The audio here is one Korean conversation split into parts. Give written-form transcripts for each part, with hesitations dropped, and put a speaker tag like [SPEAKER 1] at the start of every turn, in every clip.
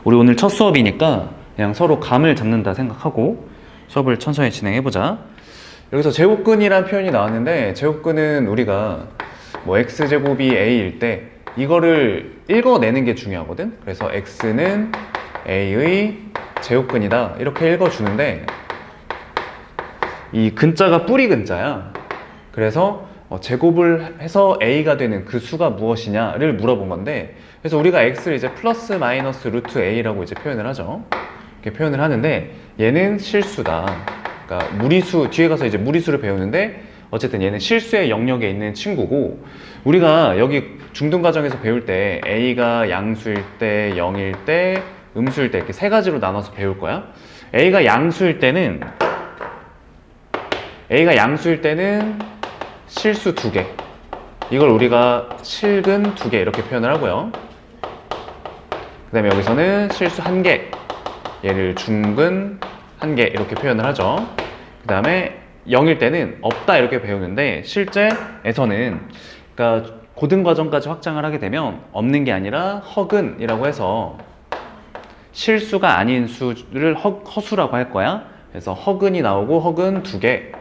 [SPEAKER 1] 우리 오늘 첫 수업이니까 그냥 서로 감을 잡는다 생각하고 수업을 천천히 진행해보자. 여기서 제곱근이라는 표현이 나왔는데, 제곱근은 우리가 뭐 x제곱이 a일 때 이거를 읽어내는 게 중요하거든. 그래서 x는 a의 제곱근이다 이렇게 읽어주는데, 이 근자가 뿌리 근자야. 그래서 제곱을 해서 a가 되는 그 수가 무엇이냐를 물어본 건데, 그래서 우리가 x를 이제 플러스 마이너스 루트 a라고 이제 표현을 하죠. 이렇게 표현을 하는데, 얘는 실수다. 그러니까 무리수, 뒤에 가서 이제 무리수를 배우는데, 어쨌든 얘는 실수의 영역에 있는 친구고, 우리가 여기 중등과정에서 배울 때 a가 양수일 때, 0일 때, 음수일 때 이렇게 세 가지로 나눠서 배울 거야. a가 양수일 때는 실수 2개, 이걸 우리가 실근 2개 이렇게 표현을 하고요. 그 다음에 여기서는 실수 1개, 얘를 중근 1개 이렇게 표현을 하죠. 그 다음에 0일 때는 없다 이렇게 배우는데, 실제에서는 그러니까 고등과정까지 확장을 하게 되면 없는 게 아니라 허근이라고 해서 실수가 아닌 수를 허수라고 할 거야. 그래서 허근이 나오고 허근 2개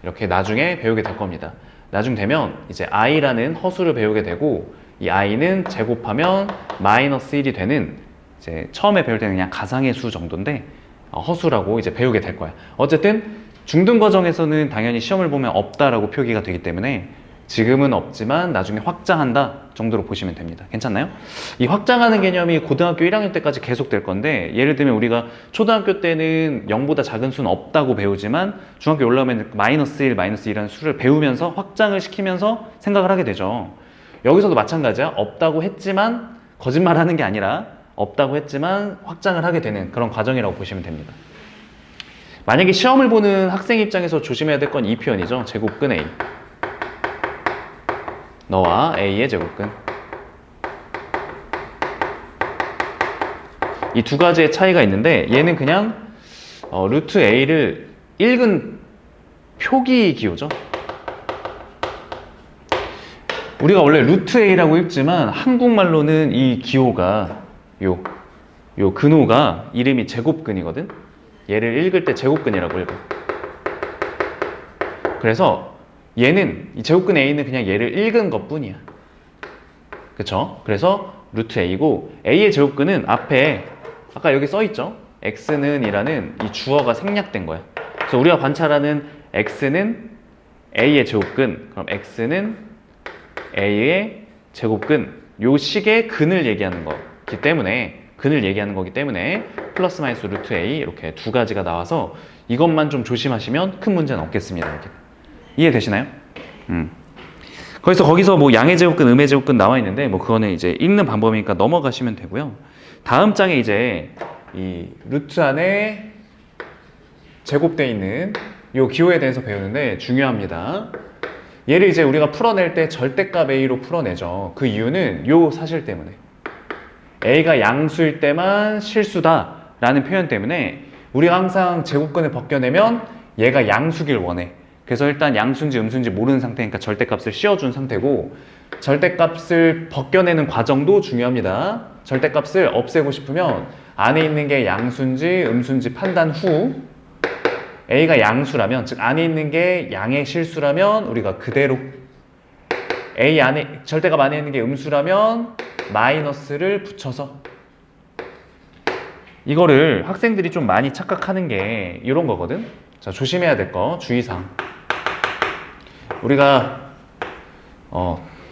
[SPEAKER 1] 이렇게 나중에 배우게 될 겁니다. 나중 되면 이제 i라는 허수를 배우게 되고, 이 i는 제곱하면 마이너스 1이 되는, 이제 처음에 배울 때는 그냥 가상의 수 정도인데 허수라고 이제 배우게 될 거야. 어쨌든 중등 과정에서는 당연히 시험을 보면 없다라고 표기가 되기 때문에 지금은 없지만 나중에 확장한다 정도로 보시면 됩니다. 괜찮나요? 이 확장하는 개념이 고등학교 1학년 때까지 계속 될 건데, 예를 들면 우리가 초등학교 때는 0보다 작은 수는 없다고 배우지만 중학교 올라오면 마이너스 1, 마이너스 2라는 수를 배우면서 확장을 시키면서 생각을 하게 되죠. 여기서도 마찬가지야. 없다고 했지만, 거짓말하는 게 아니라 없다고 했지만 확장을 하게 되는 그런 과정이라고 보시면 됩니다. 만약에 시험을 보는 학생 입장에서 조심해야 될 건 이 표현이죠. 제곱근 A. 너와 A의 제곱근. 이 두 가지의 차이가 있는데, 얘는 그냥 루트 A를 읽은 표기 기호죠. 우리가 원래 루트 A라고 읽지만 한국말로는 이 기호가 요 근호가 이름이 제곱근이거든. 얘를 읽을 때 제곱근이라고 읽어. 그래서 얘는, 이 제곱근 A는 그냥 얘를 읽은 것 뿐이야. 그쵸? 그래서 루트 A고, A의 제곱근은 앞에 아까 여기 써있죠? X는 이라는 이 주어가 생략된 거야. 그래서 우리가 관찰하는 X는 A의 제곱근, 그럼 X는 A의 제곱근, 요 식의 근을 얘기하는 거기 때문에, 플러스 마이너스 루트 A 이렇게 두 가지가 나와서 이것만 좀 조심하시면 큰 문제는 없겠습니다. 이렇게. 이해되시나요? 거기서 뭐 양의 제곱근, 음의 제곱근 나와 있는데, 뭐 그거는 이제 읽는 방법이니까 넘어가시면 되고요. 다음 장에 이제 이 루트 안에 제곱되어 있는 요 기호에 대해서 배우는데 중요합니다. 얘를 이제 우리가 풀어낼 때 절대값 A로 풀어내죠. 그 이유는 요 사실 때문에, A가 양수일 때만 실수다 라는 표현 때문에 우리가 항상 제곱근을 벗겨내면 얘가 양수길 원해. 그래서 일단 양수인지 음수인지 모르는 상태니까 절대값을 씌워준 상태고, 절대값을 벗겨내는 과정도 중요합니다. 절대값을 없애고 싶으면 안에 있는 게 양수인지 음수인지 판단 후, A가 양수라면, 즉 안에 있는 게 양의 실수라면 우리가 그대로, A 안에, 절대값 안에 있는 게 음수라면 마이너스를 붙여서, 이거를 학생들이 좀 많이 착각하는 게 이런 거거든. 자, 조심해야 될 거, 주의사항. 우리가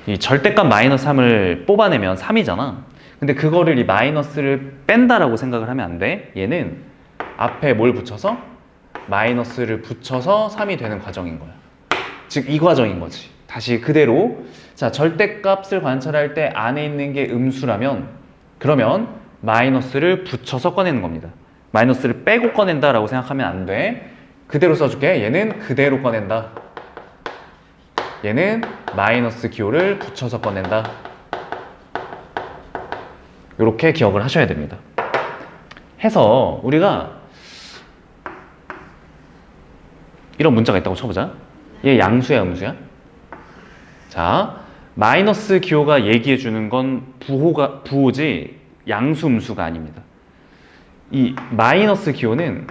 [SPEAKER 1] 이 절대값 마이너스 3을 뽑아내면 3이잖아. 근데 그거를 이 마이너스를 뺀다라고 생각을 하면 안 돼. 얘는 앞에 뭘 붙여서? 마이너스를 붙여서 3이 되는 과정인 거야. 즉 이 과정인 거지. 다시 그대로, 자, 절대값을 관찰할 때 안에 있는 게 음수라면, 그러면 마이너스를 붙여서 꺼내는 겁니다. 마이너스를 빼고 꺼낸다라고 생각하면 안 돼. 그대로 써줄게. 얘는 그대로 꺼낸다. 얘는 마이너스 기호를 붙여서 꺼낸다. 이렇게 기억을 하셔야 됩니다. 해서 우리가 이런 문자가 있다고 쳐보자. 얘 양수야, 음수야? 자, 마이너스 기호가 얘기해 주는 건 부호지 양수, 음수가 아닙니다. 이 마이너스 기호는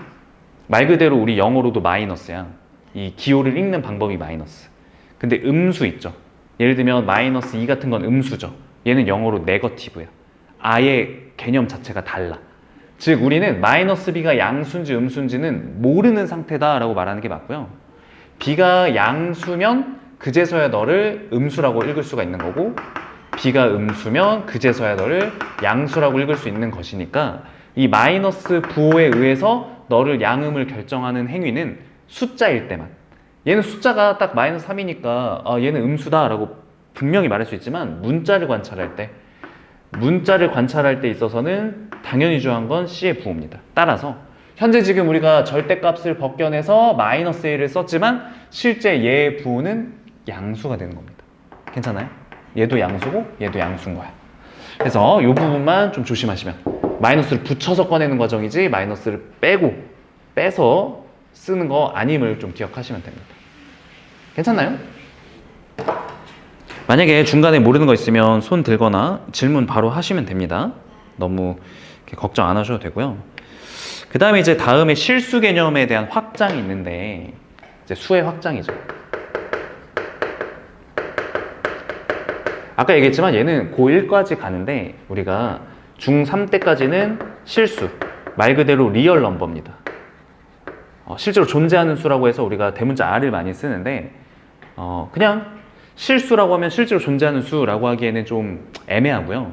[SPEAKER 1] 말 그대로 우리 영어로도 마이너스야. 이 기호를 읽는 방법이 마이너스. 근데 음수 있죠. 예를 들면 마이너스 2 같은 건 음수죠. 얘는 영어로 네거티브야. 아예 개념 자체가 달라. 즉 우리는 마이너스 b가 양수인지 음수인지는 모르는 상태다라고 말하는 게 맞고요. b가 양수면 그제서야 너를 음수라고 읽을 수가 있는 거고, b가 음수면 그제서야 너를 양수라고 읽을 수 있는 것이니까, 이 마이너스 부호에 의해서 너를 양음을 결정하는 행위는 숫자일 때만. 얘는 숫자가 딱 마이너스 3이니까 얘는 음수다 라고 분명히 말할 수 있지만, 문자를 관찰할 때 있어서는 당연히 중요한 건 C의 부호입니다. 따라서 현재 지금 우리가 절대값을 벗겨내서 마이너스 A를 썼지만 실제 얘의 부호는 양수가 되는 겁니다. 괜찮아요? 얘도 양수고 얘도 양수인 거야. 그래서 이 부분만 좀 조심하시면, 마이너스를 붙여서 꺼내는 과정이지 마이너스를 빼서 쓰는 거 아님을 좀 기억하시면 됩니다. 괜찮나요? 만약에 중간에 모르는 거 있으면 손 들거나 질문 바로 하시면 됩니다. 너무 걱정 안 하셔도 되고요. 그 다음에 이제 다음에 실수 개념에 대한 확장이 있는데, 이제 수의 확장이죠. 아까 얘기했지만 얘는 고1까지 가는데, 우리가 중3 때까지는 실수, 말 그대로 리얼 넘버입니다. 실제로 존재하는 수라고 해서 우리가 대문자 R을 많이 쓰는데, 그냥 실수라고 하면 실제로 존재하는 수라고 하기에는 좀 애매하고요.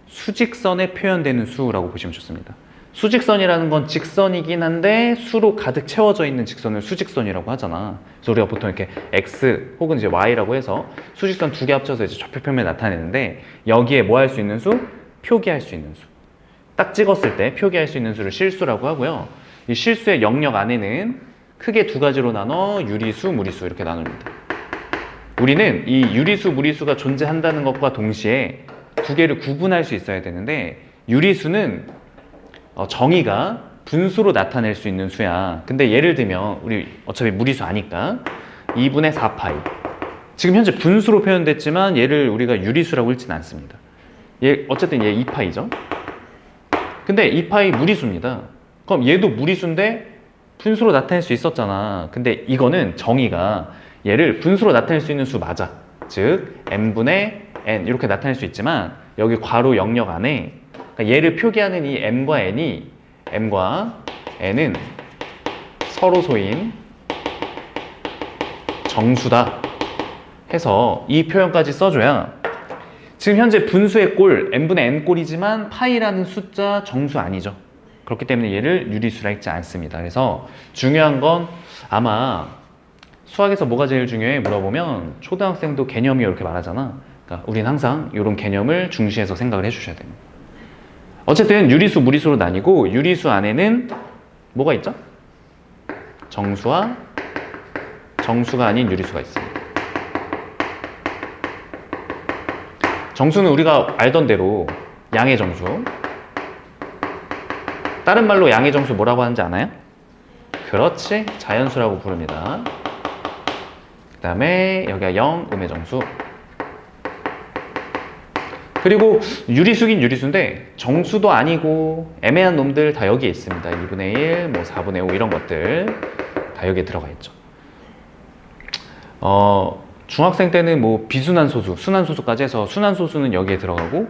[SPEAKER 1] 수직선에 표현되는 수라고 보시면 좋습니다. 수직선이라는 건 직선이긴 한데 수로 가득 채워져 있는 직선을 수직선이라고 하잖아. 그래서 우리가 보통 이렇게 X 혹은 이제 Y라고 해서 수직선 두 개 합쳐서 이제 좌표평면을 나타내는데, 여기에 뭐 할 수 있는 수? 표기할 수 있는 수. 딱 찍었을 때 표기할 수 있는 수를 실수라고 하고요. 이 실수의 영역 안에는 크게 두 가지로 나눠 유리수, 무리수 이렇게 나눕니다. 우리는 이 유리수, 무리수가 존재한다는 것과 동시에 두 개를 구분할 수 있어야 되는데, 유리수는 정의가 분수로 나타낼 수 있는 수야. 근데 예를 들면 우리 어차피 무리수 아니까 2분의 4파이, 지금 현재 분수로 표현됐지만 얘를 우리가 유리수라고 읽지는 않습니다. 어쨌든 얘 2파이죠. 근데 2파이 무리수입니다. 그럼 얘도 무리수인데 분수로 나타낼 수 있었잖아. 근데 이거는 정의가 얘를 분수로 나타낼 수 있는 수 맞아. 즉 n분의 n 이렇게 나타낼 수 있지만, 여기 괄호 영역 안에 그러니까 얘를 표기하는 이 m과 n은 서로 소인 정수다 해서 이 표현까지 써줘야, 지금 현재 분수의 꼴 n분의 n 꼴이지만 파이라는 숫자 정수 아니죠. 그렇기 때문에 얘를 유리수라 읽지 않습니다. 그래서 중요한 건, 아마 수학에서 뭐가 제일 중요해 물어보면 초등학생도 개념이 이렇게 말하잖아. 그러니까 우린 항상 이런 개념을 중시해서 생각을 해주셔야 됩니다. 어쨌든 유리수, 무리수로 나뉘고, 유리수 안에는 뭐가 있죠? 정수와 정수가 아닌 유리수가 있습니다. 정수는 우리가 알던 대로 양의 정수. 다른 말로 양의 정수 뭐라고 하는지 아나요? 그렇지, 자연수라고 부릅니다. 그 다음에 여기가 0, 음의 정수. 그리고 유리수긴 유리수인데 정수도 아니고 애매한 놈들 다 여기에 있습니다. 2분의 1, 뭐 4분의 5 이런 것들 다 여기에 들어가 있죠. 중학생 때는 뭐 비순환 소수, 순환 소수까지 해서 순환 소수는 여기에 들어가고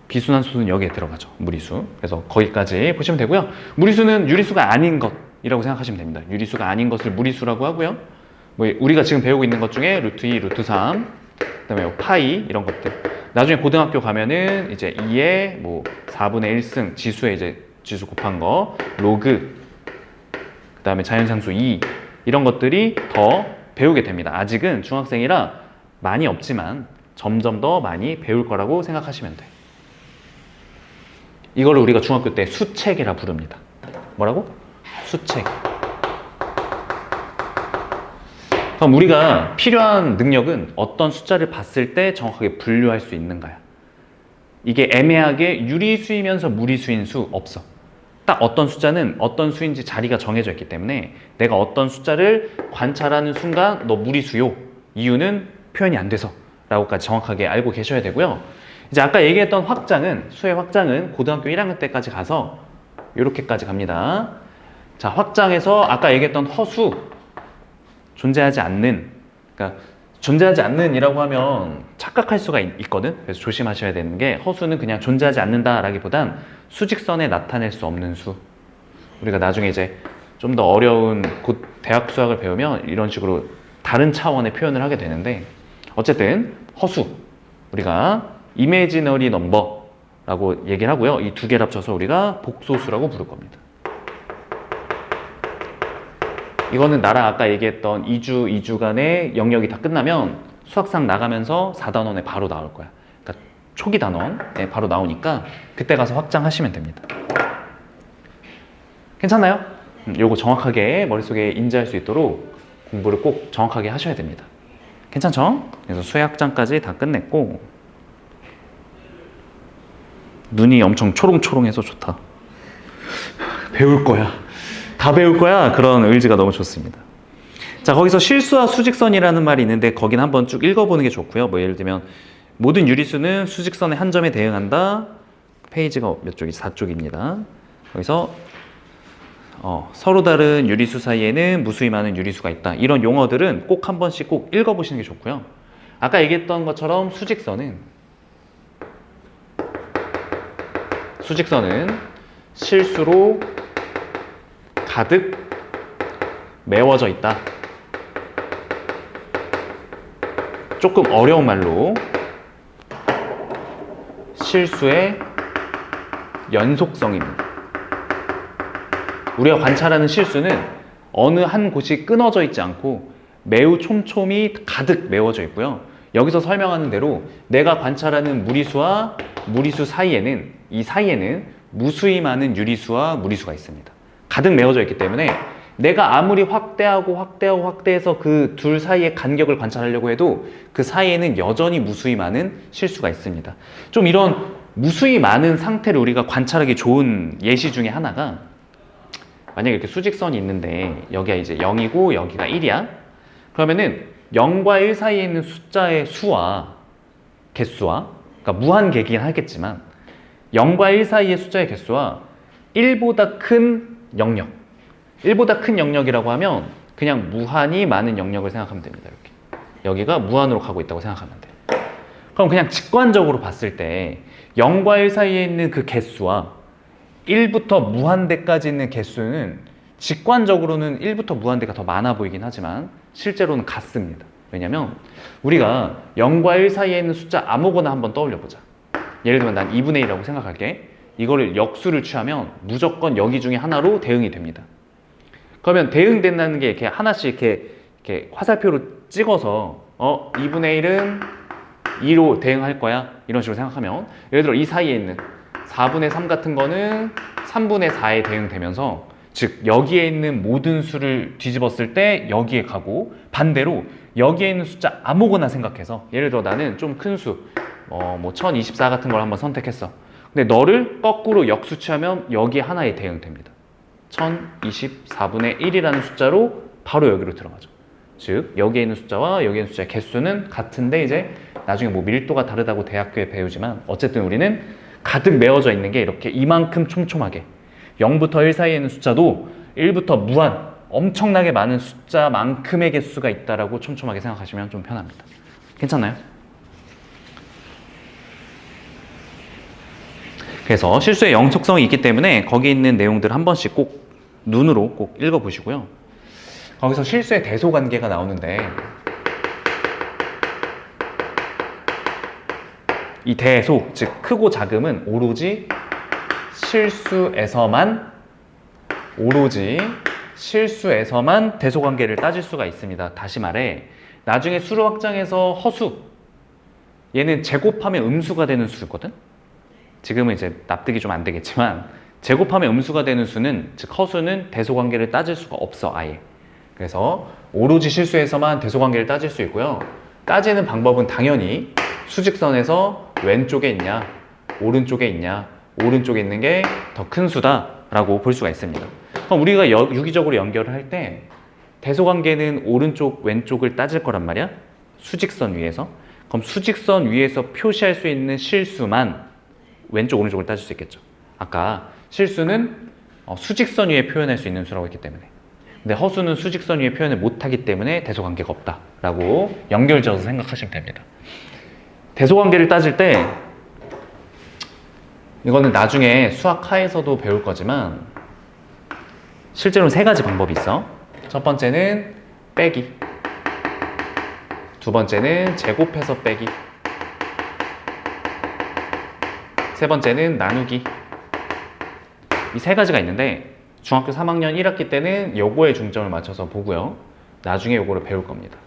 [SPEAKER 1] 비순환 소수는 여기에 들어가죠. 무리수. 그래서 거기까지 보시면 되고요. 무리수는 유리수가 아닌 것이라고 생각하시면 됩니다. 유리수가 아닌 것을 무리수라고 하고요. 뭐 우리가 지금 배우고 있는 것 중에 루트 2, 루트 3, 그다음에 파이 이런 것들. 나중에 고등학교 가면은 이제 2에 뭐 4분의 1승 지수에 이제 지수 곱한 거, 로그, 그다음에 자연상수 2 이런 것들이 더 배우게 됩니다. 아직은 중학생이라 많이 없지만 점점 더 많이 배울 거라고 생각하시면 돼. 이걸 우리가 중학교 때 수책이라 부릅니다. 뭐라고? 수책. 그럼 우리가 필요한 능력은 어떤 숫자를 봤을 때 정확하게 분류할 수 있는가요? 이게 애매하게 유리수이면서 무리수인 수 없어. 딱 어떤 숫자는 어떤 수인지 자리가 정해져 있기 때문에 내가 어떤 숫자를 관찰하는 순간 너 무리수요. 이유는 표현이 안 돼서 라고까지 정확하게 알고 계셔야 되고요. 이제 아까 얘기했던 확장은, 수의 확장은 고등학교 1학년 때까지 가서 이렇게까지 갑니다. 자, 확장해서 아까 얘기했던 허수, 존재하지 않는, 그러니까 존재하지 않는이라고 하면 착각할 수가 있거든. 그래서 조심하셔야 되는 게, 허수는 그냥 존재하지 않는다라기보단 수직선에 나타낼 수 없는 수. 우리가 나중에 이제 좀 더 어려운 곧 대학 수학을 배우면 이런 식으로 다른 차원의 표현을 하게 되는데, 어쨌든 허수, 우리가 imaginary number라고 얘기를 하고요. 이 두 개를 합쳐서 우리가 복소수라고 부를 겁니다. 이거는 나랑 아까 얘기했던 2주간의 영역이 다 끝나면 수학상 나가면서 4단원에 바로 나올 거야. 그러니까 초기 단원에 바로 나오니까 그때 가서 확장하시면 됩니다. 괜찮나요? 요거 정확하게 머릿속에 인지할 수 있도록 공부를 꼭 정확하게 하셔야 됩니다. 괜찮죠? 그래서 수학장까지 다 끝냈고, 눈이 엄청 초롱초롱해서 좋다. 배울 거야. 다 배울 거야. 그런 의지가 너무 좋습니다. 자, 거기서 실수와 수직선이라는 말이 있는데 거긴 한번 쭉 읽어보는 게 좋고요. 뭐 예를 들면 모든 유리수는 수직선의 한 점에 대응한다. 페이지가 몇 쪽이? 4쪽입니다. 거기서 서로 다른 유리수 사이에는 무수히 많은 유리수가 있다. 이런 용어들은 꼭 한 번씩 꼭 읽어보시는 게 좋고요. 아까 얘기했던 것처럼 수직선은 실수로 가득 메워져 있다. 조금 어려운 말로 실수의 연속성입니다. 우리가 관찰하는 실수는 어느 한 곳이 끊어져 있지 않고 매우 촘촘히 가득 메워져 있고요. 여기서 설명하는 대로 내가 관찰하는 무리수와 무리수 사이에는, 이 사이에는 무수히 많은 유리수와 무리수가 있습니다. 가득 메워져 있기 때문에 내가 아무리 확대해서 그 둘 사이의 간격을 관찰하려고 해도 그 사이에는 여전히 무수히 많은 실수가 있습니다. 좀 이런 무수히 많은 상태를 우리가 관찰하기 좋은 예시 중에 하나가, 만약에 이렇게 수직선이 있는데 여기가 이제 0이고 여기가 1이야. 그러면은 0과 1 사이에 있는 숫자의 수와 개수와, 그러니까 무한계긴 하겠지만 0과 1 사이의 숫자의 개수와 1보다 큰 영역, 1보다 큰 영역이라고 하면 그냥 무한히 많은 영역을 생각하면 됩니다. 이렇게 여기가 무한으로 가고 있다고 생각하면 돼. 그럼 그냥 직관적으로 봤을 때 0과 1 사이에 있는 그 개수와 1부터 무한대까지 있는 개수는 직관적으로는 1부터 무한대가 더 많아 보이긴 하지만 실제로는 같습니다. 왜냐면 우리가 0과 1 사이에 있는 숫자 아무거나 한번 떠올려 보자. 예를 들면 난 2분의 1이라고 생각할게. 이거를 역수를 취하면 무조건 여기 중에 하나로 대응이 됩니다. 그러면 대응된다는 게 이렇게 하나씩 이렇게 화살표로 찍어서 2분의 1은 2로 대응할 거야. 이런 식으로 생각하면, 예를 들어 이 사이에 있는 4분의 3 같은 거는 3분의 4에 대응되면서, 즉 여기에 있는 모든 수를 뒤집었을 때 여기에 가고, 반대로 여기에 있는 숫자 아무거나 생각해서, 예를 들어 나는 좀 큰 수, 뭐 1024 같은 걸 한번 선택했어. 근데 너를 거꾸로 역수취하면 여기 하나에 대응됩니다. 1024분의 1이라는 숫자로 바로 여기로 들어가죠. 즉 여기에 있는 숫자와 여기에 있는 숫자의 개수는 같은데, 이제 나중에 뭐 밀도가 다르다고 대학교에 배우지만 어쨌든 우리는 가득 메워져 있는 게 이렇게 이만큼 촘촘하게, 0부터 1 사이에 있는 숫자도 1부터 무한 엄청나게 많은 숫자만큼의 개수가 있다라고 촘촘하게 생각하시면 좀 편합니다. 괜찮나요? 그래서 실수의 영속성이 있기 때문에 거기 있는 내용들을 한 번씩 꼭 눈으로 꼭 읽어보시고요. 거기서 실수의 대소관계가 나오는데, 이 대소, 즉 크고 작음은 오로지 실수에서만 대소관계를 따질 수가 있습니다. 다시 말해, 나중에 수로 확장해서 허수, 얘는 제곱하면 음수가 되는 수거든. 지금은 이제 납득이 좀 안 되겠지만 제곱하면 음수가 되는 수는, 즉 허수는 대소관계를 따질 수가 없어, 아예. 그래서 오로지 실수에서만 대소관계를 따질 수 있고요. 따지는 방법은 당연히 수직선에서 왼쪽에 있냐, 오른쪽에 있냐, 오른쪽에 있는 게 더 큰 수다라고 볼 수가 있습니다. 그럼 우리가 유기적으로 연결을 할 때 대소관계는 오른쪽, 왼쪽을 따질 거란 말이야. 수직선 위에서. 그럼 수직선 위에서 표시할 수 있는 실수만 왼쪽, 오른쪽을 따질 수 있겠죠. 아까 실수는 수직선 위에 표현할 수 있는 수라고 했기 때문에. 근데 허수는 수직선 위에 표현을 못하기 때문에 대소관계가 없다라고 연결지어서 생각하시면 됩니다. 대소관계를 따질 때 이거는 나중에 수학하에서도 배울 거지만 실제로는 세 가지 방법이 있어. 첫 번째는 빼기, 두 번째는 제곱해서 빼기, 세 번째는 나누기. 이 세 가지가 있는데 중학교 3학년 1학기 때는 요거에 중점을 맞춰서 보고요. 나중에 요거를 배울 겁니다.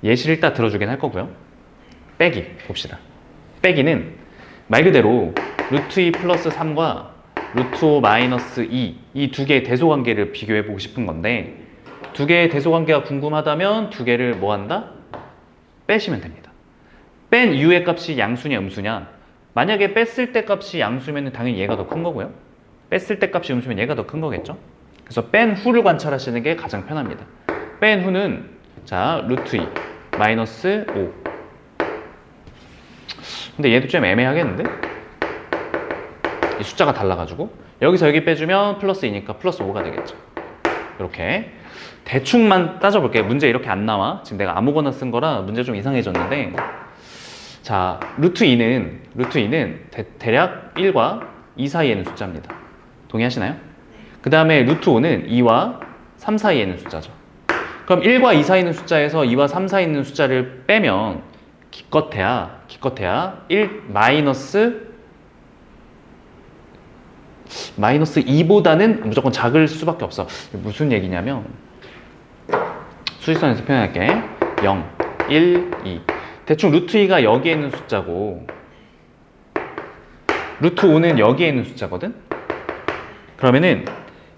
[SPEAKER 1] 예시를 일단 들어주긴 할 거고요. 빼기 봅시다. 빼기는 말 그대로 루트 2 플러스 3과 루트 5 마이너스 2 이 두 개의 대소관계를 비교해 보고 싶은 건데 두 개의 대소관계가 궁금하다면 두 개를 뭐 한다? 빼시면 됩니다. 뺀 이후의 값이 양수냐 음수냐. 만약에 뺐을 때 값이 양수면 당연히 얘가 더 큰 거고요. 뺐을 때 값이 음수면 얘가 더 큰 거겠죠. 그래서 뺀 후를 관찰하시는 게 가장 편합니다. 뺀 후는 자 루트 2 마이너스 5. 근데 얘도 좀 애매하겠는데? 이 숫자가 달라가지고 여기서 여기 빼주면 플러스 2니까 플러스 5가 되겠죠. 이렇게 대충만 따져볼게요. 문제 이렇게 안 나와. 지금 내가 아무거나 쓴 거라 문제 좀 이상해졌는데 자 루트 2는 대략 1과 2 사이에 있는 숫자입니다. 동의하시나요? 그 다음에 루트 5는 2와 3 사이에 있는 숫자죠. 그럼 1과 2 사이에 있는 숫자에서 2와 3 사이에 있는 숫자를 빼면 기껏해야 1 마이너스 2보다는 무조건 작을 수밖에 없어. 무슨 얘기냐면 수직선에서 표현할게. 0, 1, 2 대충 루트 2가 여기에 있는 숫자고 루트 5는 여기에 있는 숫자거든. 그러면은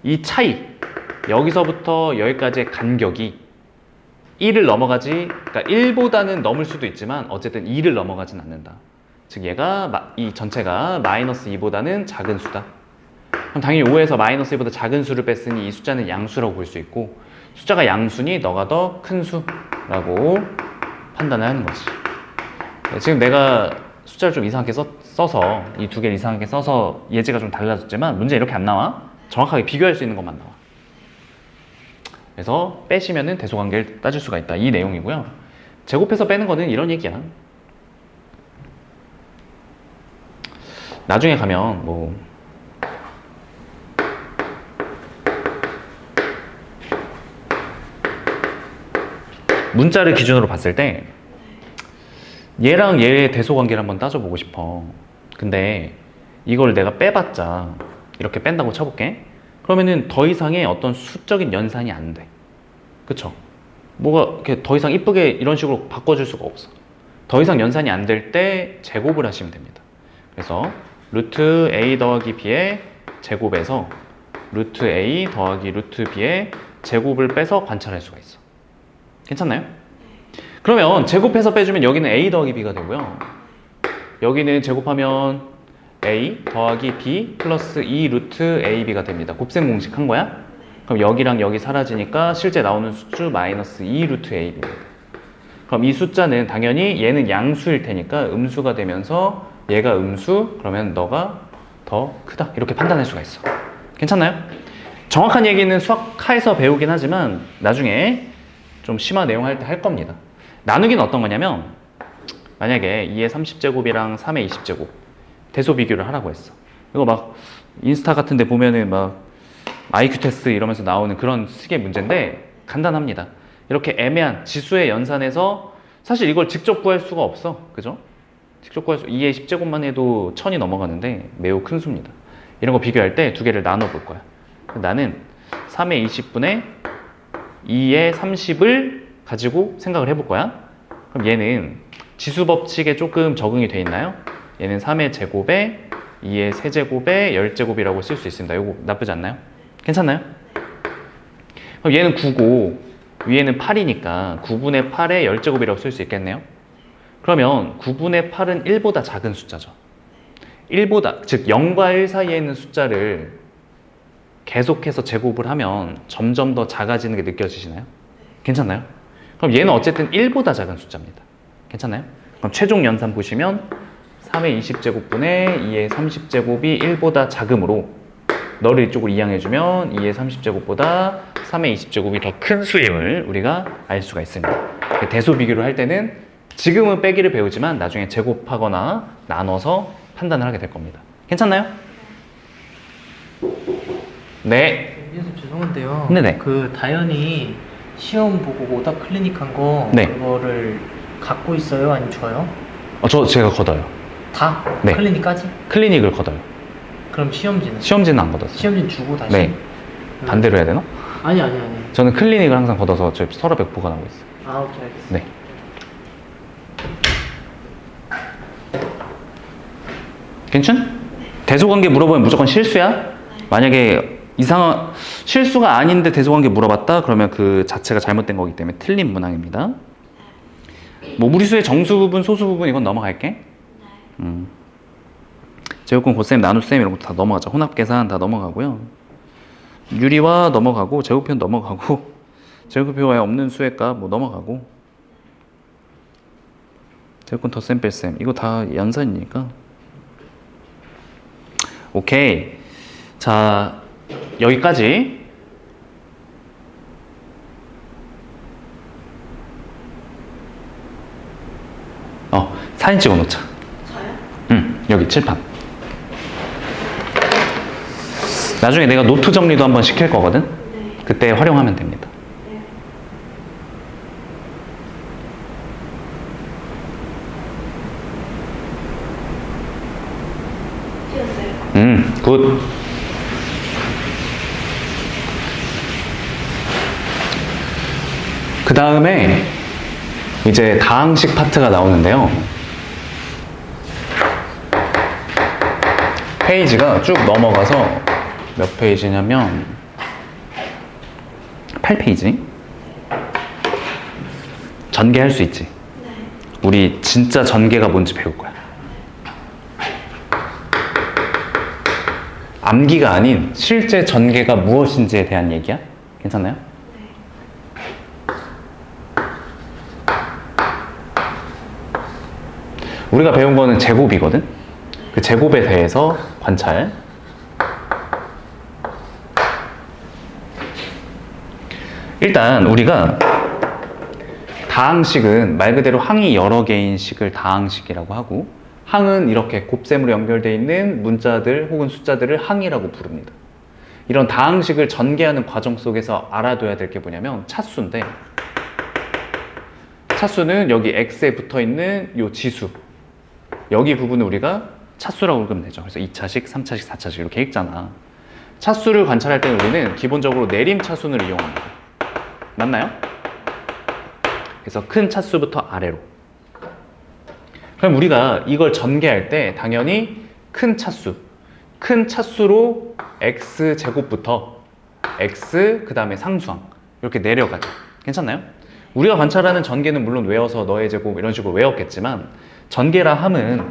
[SPEAKER 1] 이 차이 여기서부터 여기까지의 간격이 1을 넘어가지, 그러니까 1보다는 넘을 수도 있지만 어쨌든 2를 넘어가진 않는다. 즉 얘가 이 전체가 마이너스 2보다는 작은 수다. 그럼 당연히 5에서 마이너스 2보다 작은 수를 뺐으니 이 숫자는 양수라고 볼 수 있고 숫자가 양수니 너가 더 큰 수라고 판단을 하는 거지. 지금 내가 숫자를 좀 이상하게 써서 이 두 개를 이상하게 써서 예제가 좀 달라졌지만 문제 이렇게 안 나와. 정확하게 비교할 수 있는 것만 나와. 그래서 빼시면은 대소관계를 따질 수가 있다. 이 내용이고요. 제곱해서 빼는 거는 이런 얘기야. 나중에 가면 뭐 문자를 기준으로 봤을 때 얘랑 얘의 대소관계를 한번 따져보고 싶어. 근데 이걸 내가 빼봤자 이렇게 뺀다고 쳐볼게. 그러면은 더 이상의 어떤 수적인 연산이 안 돼. 그쵸? 뭐가 이렇게 더 이상 이쁘게 이런 식으로 바꿔줄 수가 없어. 더 이상 연산이 안 될 때 제곱을 하시면 됩니다. 그래서 루트 a 더하기 b의 제곱에서 루트 a 더하기 루트 b의 제곱을 빼서 관찰할 수가 있어. 괜찮나요? 그러면 제곱해서 빼주면 여기는 a 더하기 b가 되고요. 여기는 제곱하면 a 더하기 b 플러스 2 루트 ab가 됩니다. 곱셈 공식 한 거야? 그럼 여기랑 여기 사라지니까 실제 나오는 수주 마이너스 2 루트 ab입니다. 그럼 이 숫자는 당연히 얘는 양수일 테니까 음수가 되면서 얘가 음수, 그러면 너가 더 크다. 이렇게 판단할 수가 있어. 괜찮나요? 정확한 얘기는 수학하에서 배우긴 하지만 나중에 좀 심화 내용 할 때 할 겁니다. 나누기는 어떤 거냐면 만약에 2의 30제곱이랑 3의 20제곱 대소 비교를 하라고 했어. 이거 막 인스타 같은 데 보면은 막 IQ 테스트 이러면서 나오는 그런 식의 문제인데 간단합니다. 이렇게 애매한 지수의 연산에서 사실 이걸 직접 구할 수가 없어. 그죠? 직접 구할 수 2의 10제곱만 해도 1000이 넘어가는데 매우 큰 수입니다. 이런 거 비교할 때 두 개를 나눠 볼 거야. 나는 3의 20분의 2의 30을 가지고 생각을 해볼 거야. 그럼 얘는 지수 법칙에 조금 적응이 돼 있나요? 얘는 3의 제곱에 2의 세제곱에 10제곱이라고 쓸 수 있습니다. 이거 나쁘지 않나요? 괜찮나요? 그럼 얘는 9고 위에는 8이니까 9분의 8에 10제곱이라고 쓸 수 있겠네요. 그러면 9분의 8은 1보다 작은 숫자죠. 1보다, 즉 0과 1 사이에 있는 숫자를 계속해서 제곱을 하면 점점 더 작아지는 게 느껴지시나요? 괜찮나요? 그럼 얘는 어쨌든 1보다 작은 숫자입니다. 괜찮나요? 그럼 최종 연산 보시면 3의 20제곱분의 2의 30제곱이 1보다 작으므로 너를 이쪽으로 이항해주면 2의 30제곱보다 3의 20제곱이 더 큰 수임을 우리가 알 수가 있습니다. 대소 비교를 할 때는 지금은 빼기를 배우지만 나중에 제곱하거나 나눠서 판단을 하게 될 겁니다. 괜찮나요? 네.
[SPEAKER 2] 선생님 죄송한데요.
[SPEAKER 1] 네네.
[SPEAKER 2] 그 다현이 시험 보고 오답 클리닉 한 거
[SPEAKER 1] 네.
[SPEAKER 2] 그거를 갖고 있어요? 아니면 줘요?
[SPEAKER 1] 제가 걷어요.
[SPEAKER 2] 다?
[SPEAKER 1] 네.
[SPEAKER 2] 클리닉까지?
[SPEAKER 1] 클리닉을 걷어요.
[SPEAKER 2] 그럼 시험지는?
[SPEAKER 1] 시험지는 안 걷었어요.
[SPEAKER 2] 시험지는 주고 다시?
[SPEAKER 1] 네. 반대로 해야 되나?
[SPEAKER 2] 아니.
[SPEAKER 1] 저는 클리닉을 항상 걷어서 저희 서랍에 보관하고 있어요.
[SPEAKER 2] 아, 오케이, 알겠습니다.
[SPEAKER 1] 네. 괜찮? 대소관계 물어보면 무조건 실수야? 만약에 실수가 아닌데 대소관계 물어봤다? 그러면 그 자체가 잘못된 거기 때문에 틀린 문항입니다. 뭐 무리수의 정수 부분, 소수 부분 이건 넘어갈게. 제곱근, 곱셈, 나눗셈 이런 것도 다 넘어가죠. 혼합계산 다 넘어가고요. 유리화 넘어가고, 제곱편 넘어가고, 제곱표에 없는 수의 값 뭐 넘어가고, 제곱근, 덧셈, 뺄셈 이거 다 연산이니까. 오케이. 자, 여기까지. 사진 찍어 놓자.
[SPEAKER 3] 저요?
[SPEAKER 1] 응, 여기 칠판. 나중에 내가 노트 정리도 한번 시킬 거거든?
[SPEAKER 3] 네.
[SPEAKER 1] 그때 활용하면 됩니다.
[SPEAKER 3] 네. 찍었어요.
[SPEAKER 1] 굿. 그 다음에 이제 다항식 파트가 나오는데요. 페이지가 쭉 넘어가서 몇 페이지냐면 8페이지. 전개할 수 있지?
[SPEAKER 3] 네.
[SPEAKER 1] 우리 진짜 전개가 뭔지 배울 거야. 암기가 아닌 실제 전개가 무엇인지에 대한 얘기야? 괜찮나요? 우리가 배운 거는 제곱이거든? 그 제곱에 대해서 관찰. 일단 우리가 다항식은 말 그대로 항이 여러 개인 식을 다항식이라고 하고, 항은 이렇게 곱셈으로 연결되어 있는 문자들 혹은 숫자들을 항이라고 부릅니다. 이런 다항식을 전개하는 과정 속에서 알아둬야 될 게 뭐냐면 차수인데, 차수는 여기 x에 붙어 있는 요 지수, 여기 부분을 우리가 차수라고 읽으면 되죠. 그래서 2차식, 3차식, 4차식 이렇게 읽잖아. 차수를 관찰할 때는 우리는 기본적으로 내림 차순을 이용합니다. 맞나요? 그래서 큰 차수부터 아래로. 그럼 우리가 이걸 전개할 때 당연히 큰 차수로 x 제곱부터 x 그 다음에 상수항 이렇게 내려가죠. 괜찮나요? 우리가 관찰하는 전개는 물론 외워서 너의 제곱 이런 식으로 외웠겠지만, 전개라 함은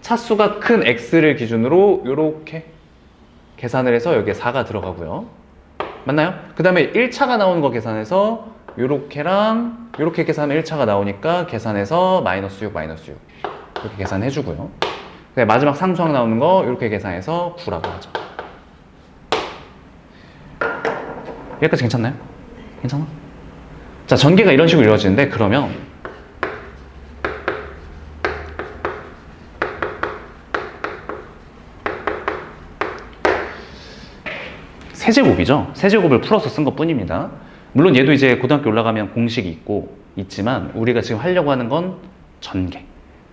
[SPEAKER 1] 차수가 큰 x를 기준으로 이렇게 계산을 해서 여기에 4가 들어가고요. 맞나요? 그 다음에 1차가 나오는 거 계산해서 요렇게랑 요렇게 계산하면 1차가 나오니까 계산해서 마이너스 6 이렇게 계산해 주고요. 마지막 상수항 나오는 거 이렇게 계산해서 9라고 하죠. 여기까지 괜찮나요? 괜찮아? 자, 전개가 이런 식으로 이루어지는데, 그러면 세제곱이죠. 세제곱을 풀어서 쓴 것 뿐입니다. 물론 얘도 이제 고등학교 올라가면 공식이 있지만 우리가 지금 하려고 하는 건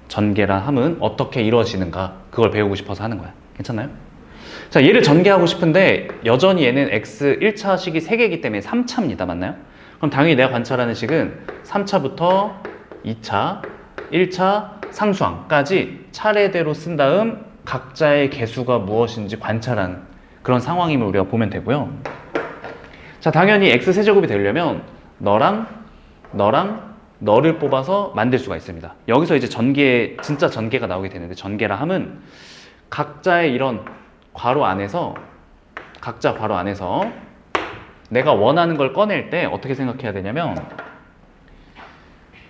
[SPEAKER 1] 전개라 함은 어떻게 이루어지는가, 그걸 배우고 싶어서 하는 거야. 괜찮나요? 자, 얘를 전개하고 싶은데 여전히 얘는 x 1차 식이 3개이기 때문에 3차입니다. 맞나요? 그럼 당연히 내가 관찰하는 식은 3차부터 2차, 1차 상수항까지 차례대로 쓴 다음 각자의 개수가 무엇인지 관찰하는 그런 상황임을 우리가 보면 되고요. 자, 당연히 x세제곱이 되려면 너랑 너를 뽑아서 만들 수가 있습니다. 여기서 이제 진짜 전개가 나오게 되는데, 전개라 함은 각자의 이런 각자 괄호 안에서 내가 원하는 걸 꺼낼 때 어떻게 생각해야 되냐면,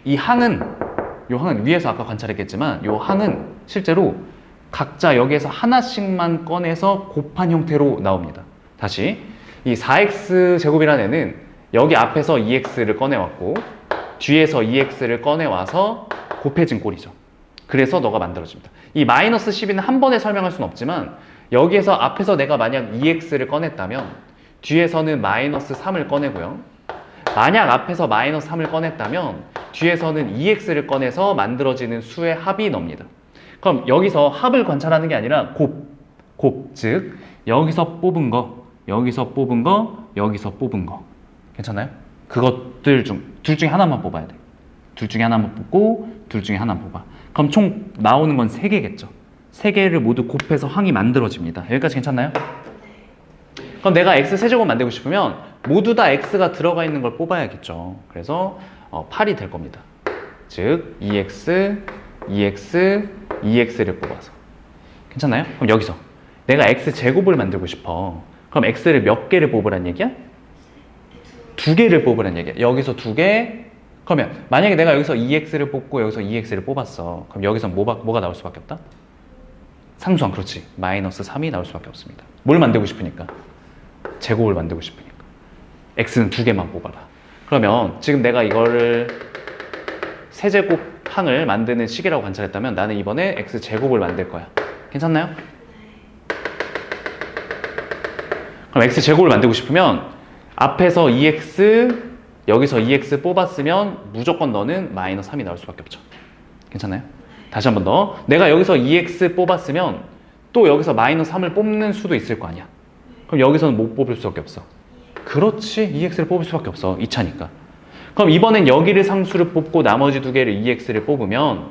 [SPEAKER 1] 요 항은 위에서 아까 관찰했겠지만 요 항은 실제로 각자 여기에서 하나씩만 꺼내서 곱한 형태로 나옵니다. 다시 이 4x 제곱이라는 애는 여기 앞에서 2x를 꺼내왔고 뒤에서 2x를 꺼내와서 곱해진 꼴이죠. 그래서 너가 만들어집니다. 이 마이너스 12는 한 번에 설명할 수는 없지만 여기에서 앞에서 내가 만약 2x를 꺼냈다면 뒤에서는 마이너스 3을 꺼내고요. 만약 앞에서 마이너스 3을 꺼냈다면 뒤에서는 2x를 꺼내서 만들어지는 수의 합이 너입니다. 그럼 여기서 합을 관찰하는 게 아니라 즉 여기서 뽑은 거, 여기서 뽑은 거, 여기서 뽑은 거. 괜찮아요? 그것들 둘 중에 하나만 뽑아야 돼. 둘 중에 하나만 뽑고 둘 중에 하나만 뽑아. 그럼 총 나오는 건 3개겠죠. 3개를 모두 곱해서 항이 만들어집니다. 여기까지 괜찮나요? 그럼 내가 x 세제곱 만들고 싶으면 모두 다 x가 들어가 있는 걸 뽑아야겠죠. 그래서 8이 될 겁니다. 즉 2x, 2x, 2x를 뽑아서. 괜찮나요? 그럼 여기서 내가 x 제곱을 만들고 싶어. 그럼 x를 몇 개를 뽑으란 얘기야? 2개를 뽑으란 얘기야. 여기서 2개. 그러면 만약에 내가 여기서 2x를 뽑고 여기서 2x를 뽑았어. 그럼 여기서 뭐가 나올 수밖에 없다? 상수항. 그렇지. 마이너스 3이 나올 수밖에 없습니다. 뭘 만들고 싶으니까? 제곱을 만들고 싶으니까. x는 2개만 뽑아라. 그러면 지금 내가 이거를 세제곱 항을 만드는 식이라고 관찰했다면 나는 이번에 x 제곱을 만들 거야. 괜찮나요? 그럼 x 제곱을 만들고 싶으면 앞에서 2x, 여기서 2x 뽑았으면 무조건 너는 마이너스 3이 나올 수밖에 없죠. 괜찮나요? 다시 한 번 더. 내가 여기서 2x 뽑았으면 또 여기서 마이너스 3을 뽑는 수도 있을 거 아니야. 그럼 여기서는 못 뽑을 수밖에 없어. 그렇지. 2x를 뽑을 수밖에 없어. 2차니까. 그럼 이번엔 여기를 상수를 뽑고 나머지 2개를 2x를 뽑으면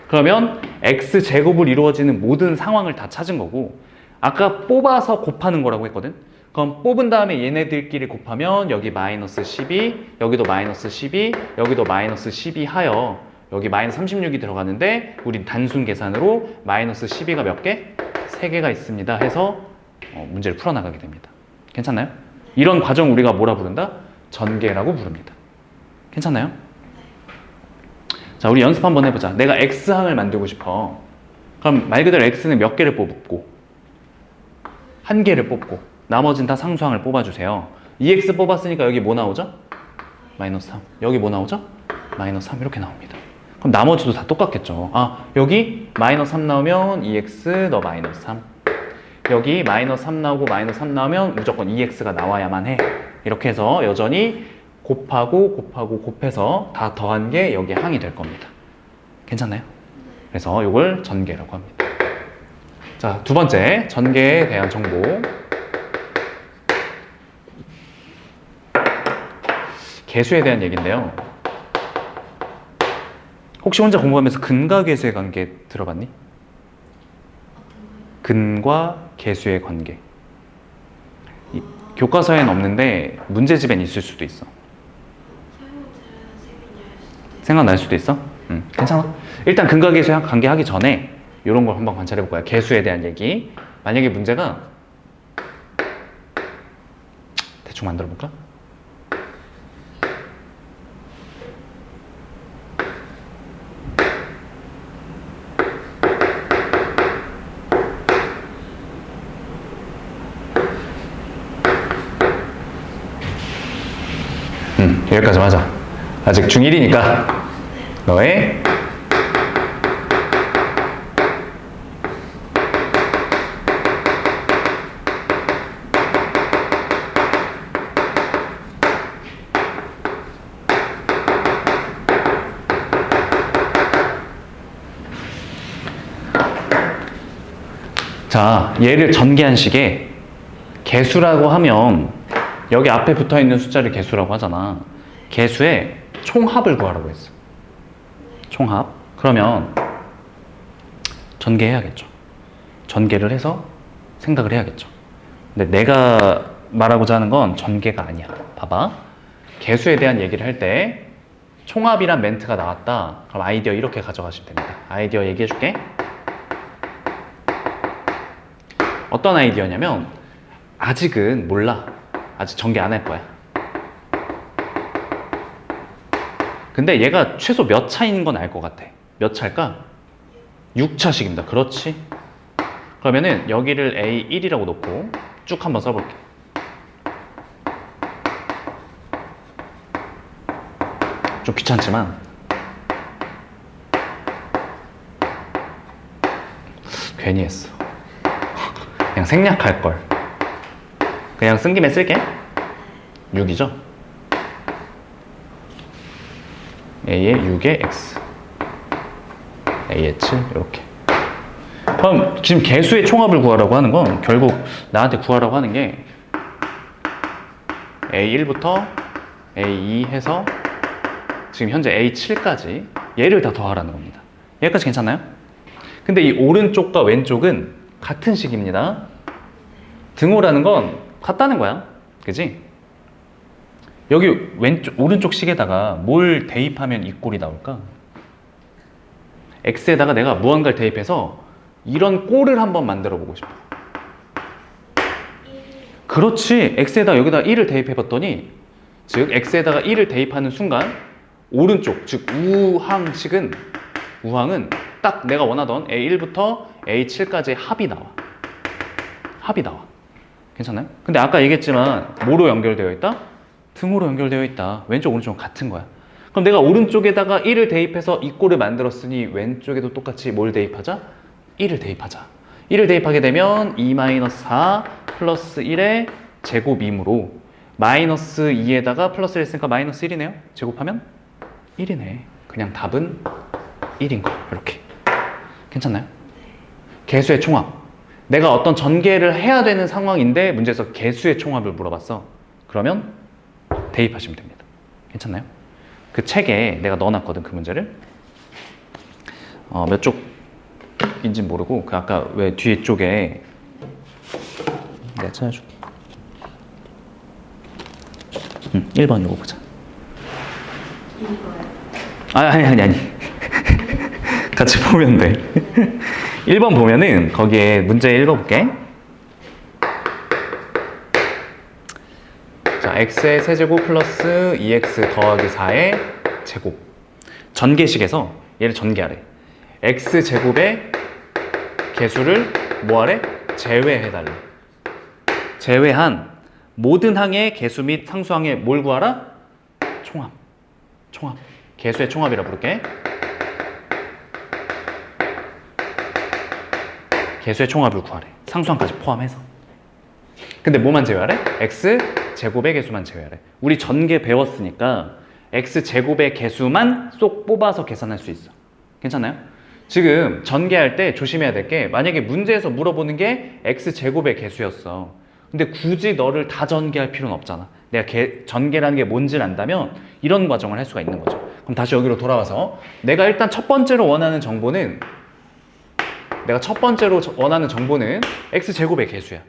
[SPEAKER 1] 그러면 x제곱을 이루어지는 모든 상황을 다 찾은 거고 아까 뽑아서 곱하는 거라고 했거든. 그럼 뽑은 다음에 얘네들끼리 곱하면 여기 마이너스 12, 여기도 마이너스 12, 여기도 마이너스 12 하여 여기 마이너스 36이 들어가는데 우린 단순 계산으로 마이너스 12가 몇 개? 3개가 있습니다 해서 문제를 풀어나가게 됩니다. 괜찮나요? 이런 과정 우리가 뭐라 부른다? 전개라고 부릅니다. 괜찮나요? 자, 우리 연습 한번 해보자. 내가 x항을 만들고 싶어. 그럼 말 그대로 x는 몇 개를 뽑고 1개를 뽑고 나머지는 다 상수항을 뽑아주세요. 2x 뽑았으니까 여기 뭐 나오죠? 마이너스 3. 여기 뭐 나오죠? 마이너스 3 이렇게 나옵니다. 그럼 나머지도 다 똑같겠죠. 여기 마이너스 3 나오면 2x 너 마이너스 3. 여기 마이너스 3 나오고 마이너스 3 나오면 무조건 2x가 나와야만 해. 이렇게 해서 여전히 곱해서 다 더한 게 여기 항이 될 겁니다. 괜찮나요? 그래서 이걸 전개라고 합니다. 자, 두 번째 전개에 대한 정보. 개수에 대한 얘기인데요. 혹시 혼자 공부하면서 근과 계수의 관계 들어봤니? 근과 계수의 관계. 교과서에는 없는데 문제집엔 있을 수도 있어. 생각날 수도 있어? 괜찮아. 일단 근과 계수의 관계 하기 전에 이런 걸 한번 관찰해 볼 거야. 개수에 대한 얘기. 만약에 문제가 대충 만들어 볼까? 여기까지 하자. 아직 중1이니까 너의 자, 얘를 전개한 식에 개수라고 하면 여기 앞에 붙어있는 숫자를 개수라고 하잖아. 개수의 총합을 구하라고 했어. 총합. 그러면 전개해야겠죠. 전개를 해서 생각을 해야겠죠. 근데 내가 말하고자 하는 건 전개가 아니야. 봐봐. 개수에 대한 얘기를 할 때 총합이란 멘트가 나왔다. 그럼 아이디어 이렇게 가져가시면 됩니다. 아이디어 얘기해 줄게. 어떤 아이디어냐면 아직은 몰라. 아직 전개 안 할 거야. 근데 얘가 최소 몇 차인 건 알 것 같아. 몇 차일까? 6차식입니다. 그렇지. 그러면은 여기를 A1이라고 놓고 쭉 한번 써볼게. 좀 귀찮지만 괜히 했어. 그냥 생략할 걸. 그냥 쓴 김에 쓸게. 6이죠? A의 6의 X, A의 7 이렇게. 그럼 지금 개수의 총합을 구하라고 하는 건 결국 나한테 구하라고 하는 게 A1부터 A2 해서 지금 현재 A7까지 얘를 다 더하라는 겁니다. 여기까지 괜찮나요? 근데 이 오른쪽과 왼쪽은 같은 식입니다. 등호라는 건 같다는 거야. 그지? 여기 오른쪽 식에다가 뭘 대입하면 이 꼴이 나올까? X에다가 내가 무언가를 대입해서 이런 꼴을 한번 만들어 보고 싶어. 그렇지. X에다 여기다 1을 대입해 봤더니, 즉 X에다가 1을 대입하는 순간 오른쪽, 즉 우항은 딱 내가 원하던 A1부터 A7까지의 합이 나와. 합이 나와. 괜찮나요? 근데 아까 얘기했지만 뭐로 연결되어 있다? 등호로 연결되어 있다. 왼쪽 오른쪽은 같은 거야. 그럼 내가 오른쪽에다가 1을 대입해서 이 꼴을 만들었으니 왼쪽에도 똑같이 뭘 대입하자? 1을 대입하자. 1을 대입하게 되면 2-4 플러스 1의 제곱이므로 마이너스 2에다가 플러스를 했으니까 마이너스 1이네요. 제곱하면 1이네. 그냥 답은 1인 거. 이렇게. 괜찮나요? 개수의 총합. 내가 어떤 전개를 해야 되는 상황인데 문제에서 개수의 총합을 물어봤어. 그러면 대입하시면 됩니다. 괜찮나요? 그 책에 내가 넣어놨거든, 그 문제를. 몇 쪽인지 모르고 그 아까 왜 뒤에 쪽에 내가 찾아줄게. 1번 이거 보자. 아니. 같이 보면 돼. 1번 보면은 거기에 문제 읽어볼게. 자, x의 세제곱 플러스 2x 더하기 4의 제곱. 전개식에서 얘를 전개하래. x 제곱의 개수를 뭐하래? 제외해달래. 제외한 모든 항의 개수 및 상수항의 뭘 구하라? 총합. 개수의 총합이라 부를게. 개수의 총합을 구하래. 상수항까지 포함해서. 근데 뭐만 제외하래? x 제곱의 개수만 제외하래. 우리 전개 배웠으니까 x 제곱의 개수만 쏙 뽑아서 계산할 수 있어. 괜찮나요? 지금 전개할 때 조심해야 될 게, 만약에 문제에서 물어보는 게 x 제곱의 개수였어. 근데 굳이 너를 다 전개할 필요는 없잖아. 내가 전개라는 게 뭔지를 안다면 이런 과정을 할 수가 있는 거죠. 그럼 다시 여기로 돌아와서 내가 일단 첫 번째로 원하는 정보는 x제곱의 개수야.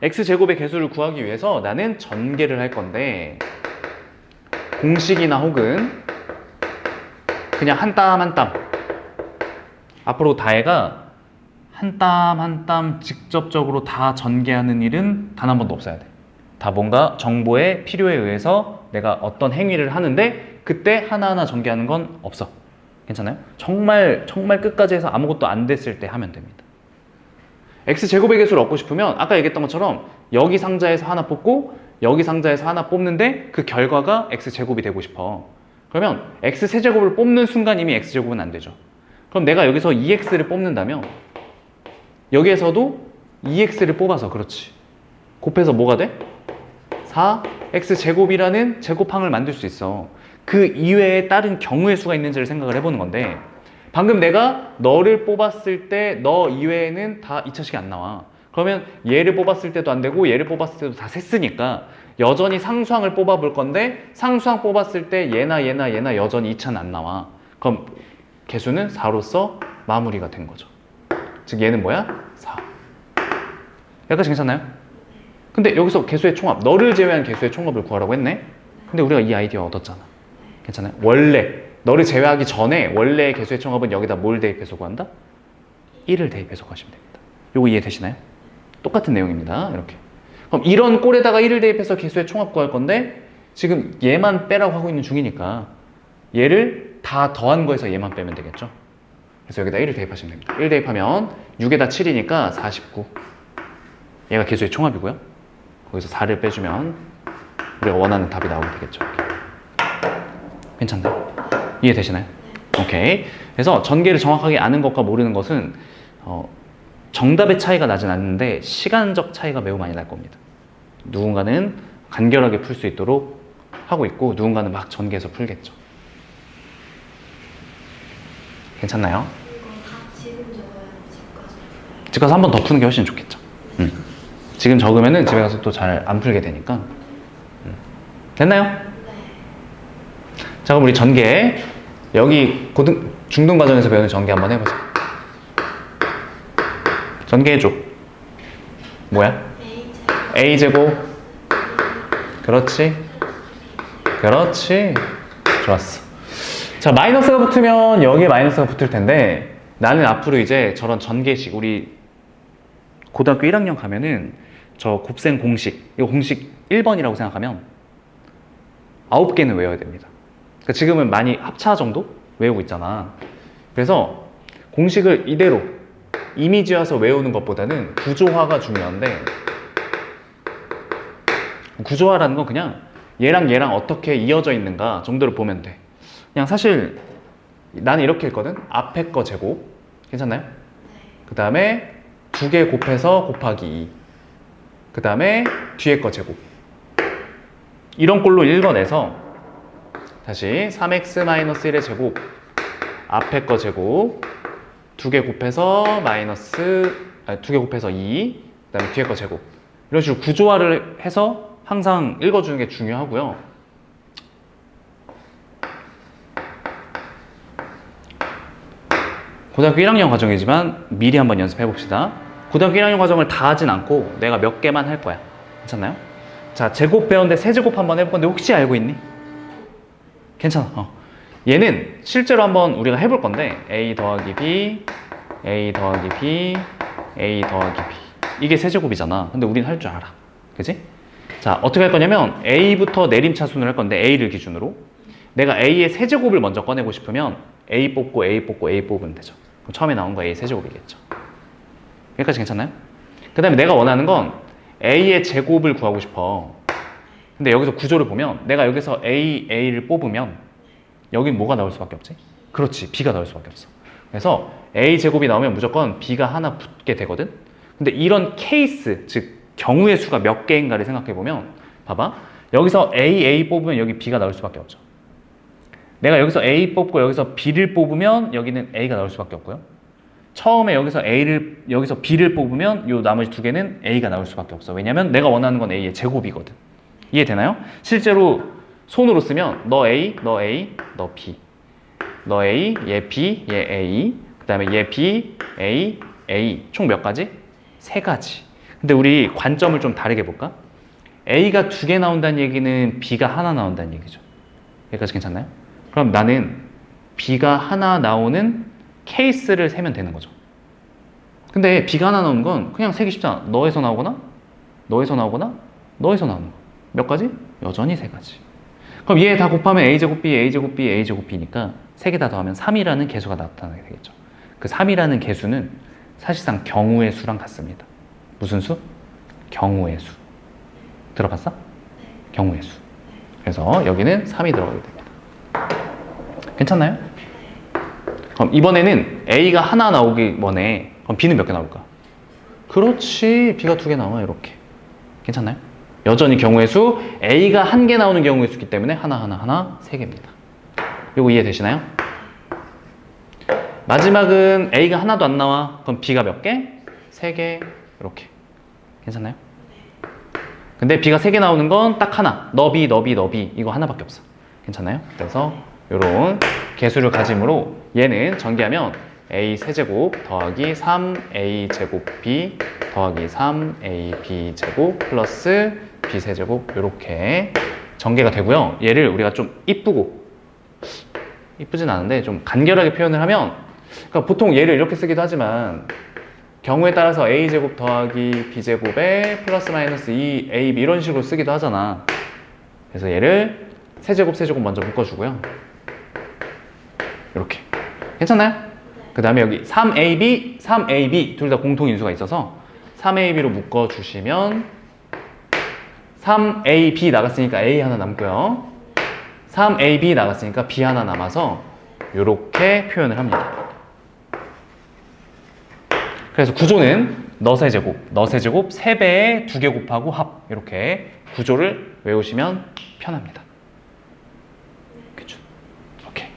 [SPEAKER 1] x제곱의 개수를 구하기 위해서 나는 전개를 할 건데, 공식이나 혹은 그냥 한 땀 한 땀, 앞으로 다해가 한 땀 한 땀 직접적으로 다 전개하는 일은 단 한 번도 없어야 돼. 다 뭔가 정보의 필요에 의해서 내가 어떤 행위를 하는데 그때 하나하나 전개하는 건 없어. 괜찮아요? 정말 끝까지 해서 아무것도 안 됐을 때 하면 됩니다. x제곱의 개수를 얻고 싶으면 아까 얘기했던 것처럼 여기 상자에서 하나 뽑고 여기 상자에서 하나 뽑는데 그 결과가 x제곱이 되고 싶어. 그러면 x세제곱을 뽑는 순간 이미 x제곱은 안 되죠. 그럼 내가 여기서 2x를 뽑는다면 여기에서도 2x를 뽑아서, 그렇지, 곱해서 뭐가 돼? 4x제곱이라는 제곱항을 만들 수 있어. 그 이외에 다른 경우의 수가 있는지를 생각을 해보는 건데, 방금 내가 너를 뽑았을 때 너 이외에는 다 2차식이 안 나와. 그러면 얘를 뽑았을 때도 안 되고 얘를 뽑았을 때도 다 셌으니까 여전히 상수항을 뽑아볼 건데, 상수항 뽑았을 때 얘나 여전히 2차는 안 나와. 그럼 개수는 4로서 마무리가 된 거죠. 즉 얘는 뭐야? 4. 여기까지 괜찮나요? 근데 여기서 개수의 총합, 너를 제외한 개수의 총합을 구하라고 했네? 근데 우리가 이 아이디어 얻었잖아. 괜찮아요? 원래 너를 제외하기 전에 원래의 개수의 총합은 여기다 뭘 대입해서 구한다? 1을 대입해서 구하시면 됩니다. 요거 이해되시나요? 똑같은 내용입니다. 이렇게. 그럼 이런 꼴에다가 1을 대입해서 개수의 총합 구할 건데, 지금 얘만 빼라고 하고 있는 중이니까 얘를 다 더한 거에서 얘만 빼면 되겠죠? 그래서 여기다 1을 대입하시면 됩니다. 1 대입하면 6에다 7이니까 49. 얘가 개수의 총합이고요. 거기서 4를 빼주면 우리가 원하는 답이 나오게 되겠죠. 괜찮나요? 이해되시나요? 오케이. 그래서 전개를 정확하게 아는 것과 모르는 것은 정답의 차이가 나진 않는데 시간적 차이가 매우 많이 날 겁니다. 누군가는 간결하게 풀 수 있도록 하고 있고 누군가는 막 전개해서 풀겠죠. 괜찮나요?
[SPEAKER 3] 이거 다 지금 적어요? 집 가서 풀어요?
[SPEAKER 1] 집 가서 한 번 더 푸는 게 훨씬 좋겠죠. 지금 적으면은 집에 가서 또 잘 안 풀게 되니까. 됐나요?
[SPEAKER 3] 네.
[SPEAKER 1] 자, 그럼 우리 전개 여기 중등 과정에서 배우는 전개 한번 해보자. 전개해줘. 뭐야? A제곱. 그렇지. 그렇지. 좋았어. 자, 마이너스가 붙으면 여기에 마이너스가 붙을 텐데 나는 앞으로 이제 저런 전개식 우리 고등학교 1학년 가면은 저 곱셈 공식 이거 공식 1번이라고 생각하면 9개는 외워야 됩니다. 그러니까 지금은 많이 합차 정도 외우고 있잖아. 그래서 공식을 이대로 이미지화해서 외우는 것보다는 구조화가 중요한데 구조화라는 건 그냥 얘랑 얘랑 어떻게 이어져 있는가 정도를 보면 돼. 그냥 사실 나는 이렇게 했거든. 앞에 거 제곱 괜찮나요? 그 다음에 2개 곱해서 곱하기 2. 그 다음에 뒤에 거 제곱. 이런 꼴로 읽어내서 다시 3x-1의 제곱 앞에 거 제곱 2개 곱해서 마이너스 2개 곱해서 2. 그 다음에 뒤에 거 제곱. 이런 식으로 구조화를 해서 항상 읽어주는 게 중요하고요. 고등학교 1학년 과정이지만 미리 한번 연습해 봅시다. 고등학교 1학년 과정을 다 하진 않고 내가 몇 개만 할 거야. 괜찮나요? 자, 제곱 배웠는데 세제곱 한번 해볼 건데 혹시 알고 있니? 괜찮아. 얘는 실제로 한번 우리가 해볼 건데 a 더하기 b, a 더하기 b, a 더하기 b 이게 세제곱이잖아. 근데 우린 할 줄 알아. 그지? 자, 어떻게 할 거냐면 a부터 내림차순을 할 건데 a를 기준으로 내가 a의 세제곱을 먼저 꺼내고 싶으면 a 뽑고 a 뽑고 a 뽑으면 되죠. 그럼 처음에 나온 거 a 세제곱이겠죠. 여기까지 괜찮나요? 그 다음에 내가 원하는 건 a의 제곱을 구하고 싶어. 근데 여기서 구조를 보면 내가 여기서 a를 뽑으면 여긴 뭐가 나올 수밖에 없지? 그렇지, b가 나올 수밖에 없어. 그래서 a 제곱이 나오면 무조건 b가 하나 붙게 되거든. 근데 이런 케이스, 즉 경우의 수가 몇 개인가를 생각해 보면 봐봐. 여기서 a 뽑으면 여기 b가 나올 수밖에 없죠. 내가 여기서 a 뽑고 여기서 b를 뽑으면 여기는 a가 나올 수밖에 없고요. 처음에 여기서 b를 뽑으면 요 나머지 두 개는 a가 나올 수밖에 없어. 왜냐면 내가 원하는 건 a의 제곱이거든. 이해되나요? 실제로 손으로 쓰면 너 a, 너 a, 너 b, 너 a, 얘 b, 얘 a, 그 다음에 얘 b, a, a 총 몇 가지? 3가지. 근데 우리 관점을 좀 다르게 볼까? a가 2개 나온다는 얘기는 b가 하나 나온다는 얘기죠. 여기까지 괜찮나요? 그럼 나는 b가 하나 나오는 케이스를 세면 되는 거죠. 근데 b가 하나 나오는 건 그냥 세기 쉽잖아. 너에서 나오거나 너에서 나오거나 너에서 나오는 거. 몇 가지? 여전히 3가지. 그럼 얘 다 곱하면 a제곱 b, a제곱 b, a제곱 b니까 3개 다 더하면 3이라는 개수가 나타나게 되겠죠. 그 3이라는 개수는 사실상 경우의 수랑 같습니다. 무슨 수? 경우의 수. 들어봤어? 경우의 수. 그래서 여기는 3이 들어가게 됩니다. 괜찮나요? 그럼 이번에는 a가 하나 나오기 전에 그럼 b는 몇 개 나올까? 그렇지, b가 2개 나와. 이렇게. 괜찮나요? 여전히 경우의 수 a가 1개 나오는 경우의 수이기 때문에 하나 3개입니다. 이거 이해되시나요? 마지막은 a가 하나도 안 나와. 그럼 b가 몇 개? 3개. 이렇게. 괜찮나요? 근데 b가 3개 나오는 건 딱 하나. 너 b, 너 b, 너 b. 이거 하나밖에 없어. 괜찮나요? 그래서 이런 개수를 가짐으로 얘는 전개하면 a 세제곱 더하기 3a 제곱 b 더하기 3a b 제곱 플러스 b 세제곱 이렇게 전개가 되고요. 얘를 우리가 좀 이쁘진 않은데 좀 간결하게 표현을 하면, 그러니까 보통 얘를 이렇게 쓰기도 하지만 경우에 따라서 a 제곱 더하기 b 제곱에 플러스 마이너스 2ab 이런 식으로 쓰기도 하잖아. 그래서 얘를 세제곱 먼저 묶어주고요. 이렇게. 괜찮나요? 그 다음에 여기 3AB, 3AB 둘 다 공통인수가 있어서 3AB로 묶어주시면 3AB 나갔으니까 A 하나 남고요. 3AB 나갔으니까 B 하나 남아서 이렇게 표현을 합니다. 그래서 구조는 너세 제곱, 너세 제곱 3배에 2개 곱하고 합 이렇게 구조를 외우시면 편합니다. 그쵸? 오케이.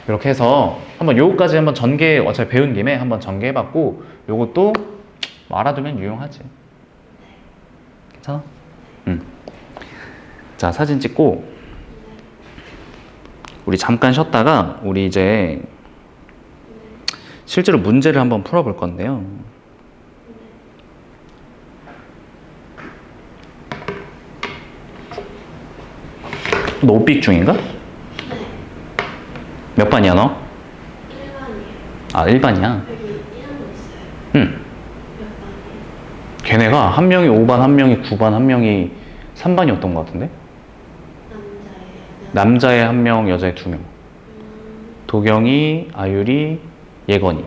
[SPEAKER 1] 이렇게 해서 한번 요거까지 한번 전개 어차피 배운 김에 한번 전개해봤고 요것도 뭐 알아두면 유용하지. 괜찮아? 자, 사진 찍고 우리 잠깐 쉬었다가 우리 이제 실제로 문제를 한번 풀어볼 건데요. 너 오픽 중인가? 몇 반이야 너?
[SPEAKER 3] 1반이에요.
[SPEAKER 1] 아 1반이야?
[SPEAKER 3] 여기 이름도 있어요.
[SPEAKER 1] 응.
[SPEAKER 3] 몇 반이에요?
[SPEAKER 1] 걔네가 한 명이 5반, 한 명이 9반, 한 명이 3반이었던 것 같은데?
[SPEAKER 3] 남자예요.
[SPEAKER 1] 남자에 한 명, 여자에 2명. 도경이, 아유리, 예건이.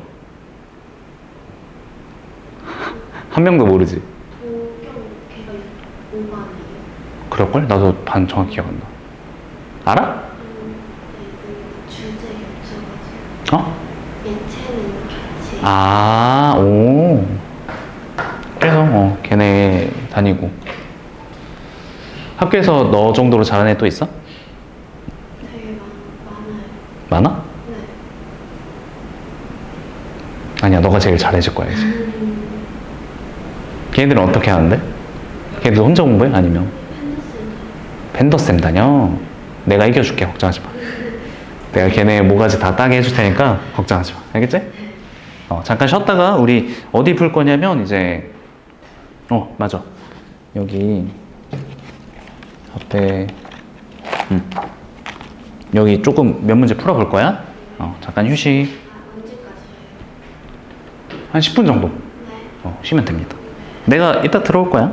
[SPEAKER 1] 한 명도 모르지?
[SPEAKER 3] 도경 걔가 5반이에요.
[SPEAKER 1] 그럴걸? 나도 반 정확히 기억 안 나. 알아?
[SPEAKER 3] 네, 주제 겹쳐가지고
[SPEAKER 1] 어?
[SPEAKER 3] 예체는 같이.
[SPEAKER 1] 아, 오. 그래서 걔네 다니고. 학교에서 너 정도로 잘하는 애 또 있어?
[SPEAKER 3] 되게 많아요.
[SPEAKER 1] 많아?
[SPEAKER 3] 네.
[SPEAKER 1] 아니야, 너가 제일 잘해줄 거야, 이제. 걔네들은 어떻게 하는데? 걔네들 혼자 공부해? 아니면? 펜더쌤 다녀? 내가 이겨줄게, 걱정하지 마. 내가 걔네 모가지 다 따게 해줄 테니까 걱정하지 마. 알겠지? 잠깐 쉬었다가 우리 어디 풀 거냐면 이제 맞아. 여기 어때? 여기 조금 몇 문제 풀어볼 거야. 잠깐 휴식.
[SPEAKER 3] 언제까지예요?
[SPEAKER 1] 한 10분 정도
[SPEAKER 3] 네.
[SPEAKER 1] 쉬면 됩니다. 내가 이따 들어올 거야.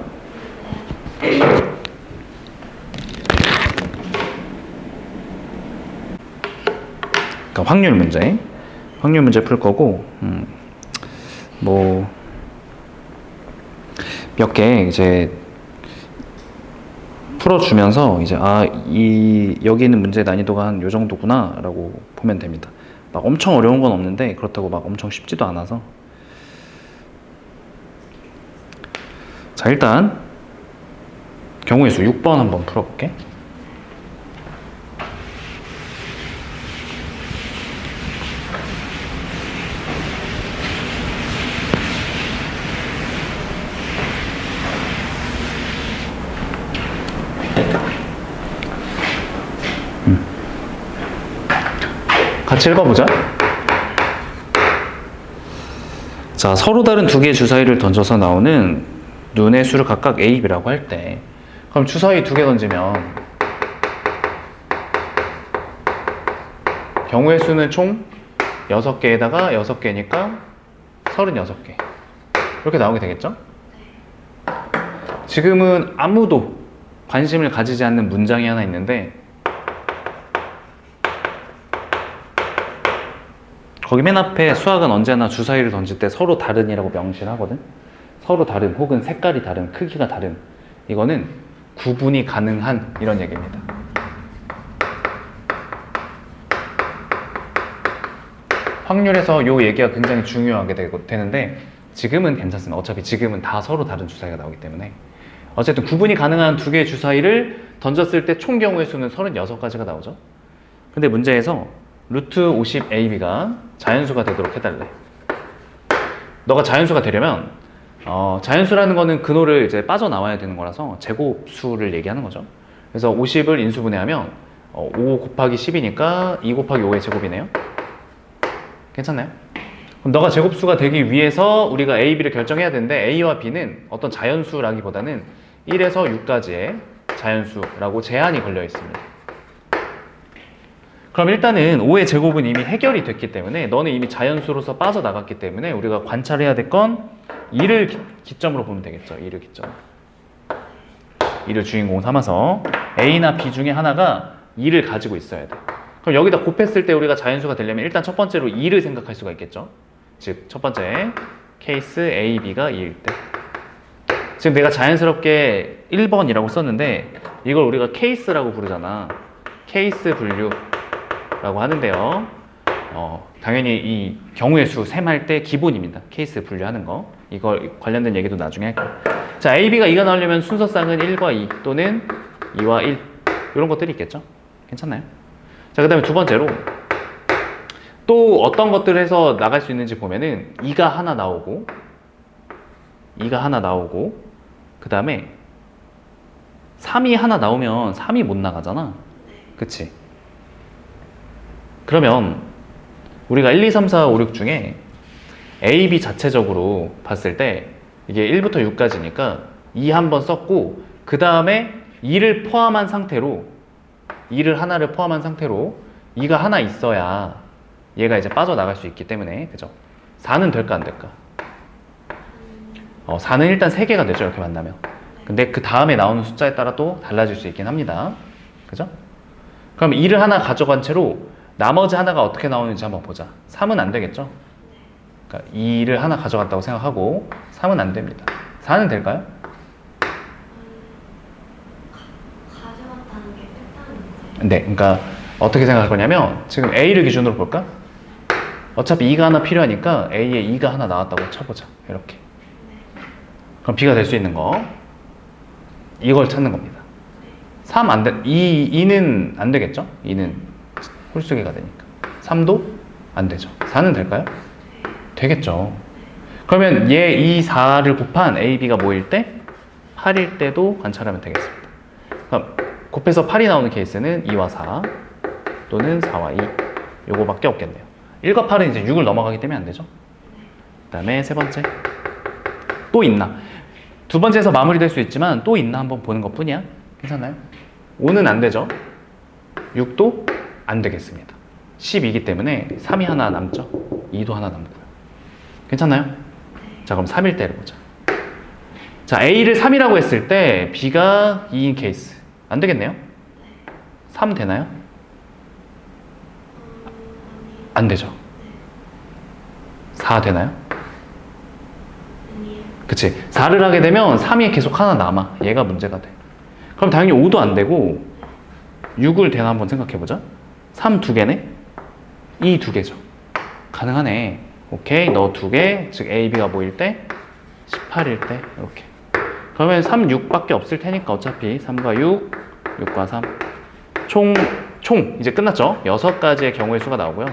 [SPEAKER 1] 그러니까 확률 문제 풀 거고 뭐 몇 개 이제 풀어주면서 이제 여기 있는 문제 난이도가 한 요 정도구나라고 보면 됩니다. 막 엄청 어려운 건 없는데 그렇다고 막 엄청 쉽지도 않아서. 자, 일단 경우의 수 6번 한번 풀어볼게. 같이 읽어보자. 자, 서로 다른 두 개의 주사위를 던져서 나오는 눈의 수를 각각 A, B라고 할 때, 그럼 주사위 두 개 던지면 경우의 수는 총 6개에다가 6개니까 36개 이렇게 나오게 되겠죠? 지금은 아무도 관심을 가지지 않는 문장이 하나 있는데 거기 맨 앞에 수학은 언제나 주사위를 던질 때 서로 다른이라고 명시를 하거든. 서로 다른 혹은 색깔이 다른, 크기가 다른. 이거는 구분이 가능한 이런 얘기입니다. 확률에서 이 얘기가 굉장히 중요하게 되는데 지금은 괜찮습니다. 어차피 지금은 다 서로 다른 주사위가 나오기 때문에 어쨌든 구분이 가능한 두 개의 주사위를 던졌을 때 총 경우의 수는 36가지가 나오죠. 근데 문제에서 루트 50 AB가 자연수가 되도록 해달래. 너가 자연수가 되려면 자연수라는 거는 근호를 이제 빠져나와야 되는 거라서 제곱수를 얘기하는 거죠. 그래서 50을 인수분해하면 5 곱하기 10이니까 2 곱하기 5의 제곱이네요. 괜찮나요? 그럼 너가 제곱수가 되기 위해서 우리가 A, B를 결정해야 되는데 A와 B는 어떤 자연수라기보다는 1에서 6까지의 자연수라고 제한이 걸려 있습니다. 그럼 일단은 5의 제곱은 이미 해결이 됐기 때문에 너는 이미 자연수로서 빠져나갔기 때문에 우리가 관찰해야 될 건 2를 기점으로 보면 되겠죠. 2를 기점. 2를 주인공 삼아서 A나 B 중에 하나가 2를 가지고 있어야 돼. 그럼 여기다 곱했을 때 우리가 자연수가 되려면 일단 첫 번째로 2를 생각할 수가 있겠죠. 즉 첫 번째 케이스 A, B가 2일 때 지금 내가 자연스럽게 1번이라고 썼는데 이걸 우리가 케이스라고 부르잖아. 케이스 분류라고 하는데요. 당연히 이 경우의 수 셈할 때 기본입니다. 케이스 분류하는 거. 이거 관련된 얘기도 나중에 할게요. 자, A, B가 2가 나오려면 순서쌍은 1과 2 또는 2와 1 이런 것들이 있겠죠. 괜찮나요? 자, 그 다음에 두 번째로 또 어떤 것들을 해서 나갈 수 있는지 보면은 2가 하나 나오고 그 다음에 3이 하나 나오면 3이 못 나가잖아. 그치? 그러면 우리가 1, 2, 3, 4, 5, 6 중에 A, B 자체적으로 봤을 때 이게 1부터 6까지니까 2 한번 썼고 그 다음에 2를 포함한 상태로 2를 하나를 포함한 상태로 2가 하나 있어야 얘가 이제 빠져나갈 수 있기 때문에 그죠? 4는 될까 안 될까? 4는 일단 3개가 되죠. 이렇게 만나면. 근데 그 다음에 나오는 숫자에 따라 또 달라질 수 있긴 합니다. 그죠? 그럼 2를 하나 가져간 채로 나머지 하나가 어떻게 나오는지 한번 보자. 3은 안 되겠죠? 그러니까 2를 하나 가져갔다고 생각하고 3은 안 됩니다. 4는 될까요?
[SPEAKER 3] 가져갔다는 게 뺐다는
[SPEAKER 1] 네, 그러니까 어떻게 생각할 거냐면 지금 A를 기준으로 볼까? 어차피 2가 하나 필요하니까 A에 2가 하나 나왔다고 쳐보자. 이렇게. 그럼 B가 될 수 있는 거 이걸 찾는 겁니다. 3 안 돼, 2는 안 되겠죠? 2는 홀수기가 되니까 3도 안 되죠. 4는 될까요? 되겠죠. 그러면 얘 2, 4를 곱한 A, B가 뭐일 때? 8일 때도 관찰하면 되겠습니다. 그럼 곱해서 8이 나오는 케이스는 2와 4 또는 4와 2 요거밖에 없겠네요. 1과 8은 이제 6을 넘어가기 때문에 안 되죠. 그 다음에 세 번째 또 있나? 두 번째에서 마무리될 수 있지만 또 있나 한번 보는 것 뿐이야. 괜찮나요? 5는 안 되죠. 6도 안 되겠습니다. 10이기 때문에 3이 하나 남죠. 2도 하나 남고요. 괜찮나요? 자, 그럼 3일 때를 보자. 자, A를 3이라고 했을 때 B가 2인 케이스 안 되겠네요? 3 되나요? 안 되죠. 4 되나요? 그치? 4를 하게 되면 3이 계속 하나 남아. 얘가 문제가 돼. 그럼 당연히 5도 안 되고 6을 되나 한번 생각해보자. 3 2개네? 2 2개죠. 가능하네. 오케이, 너 2개, 즉 A, B가 뭐일 때? 18일 때 이렇게. 그러면 3, 6밖에 없을 테니까 어차피 3과 6, 6과 3 총 이제 끝났죠? 6가지의 경우의 수가 나오고요.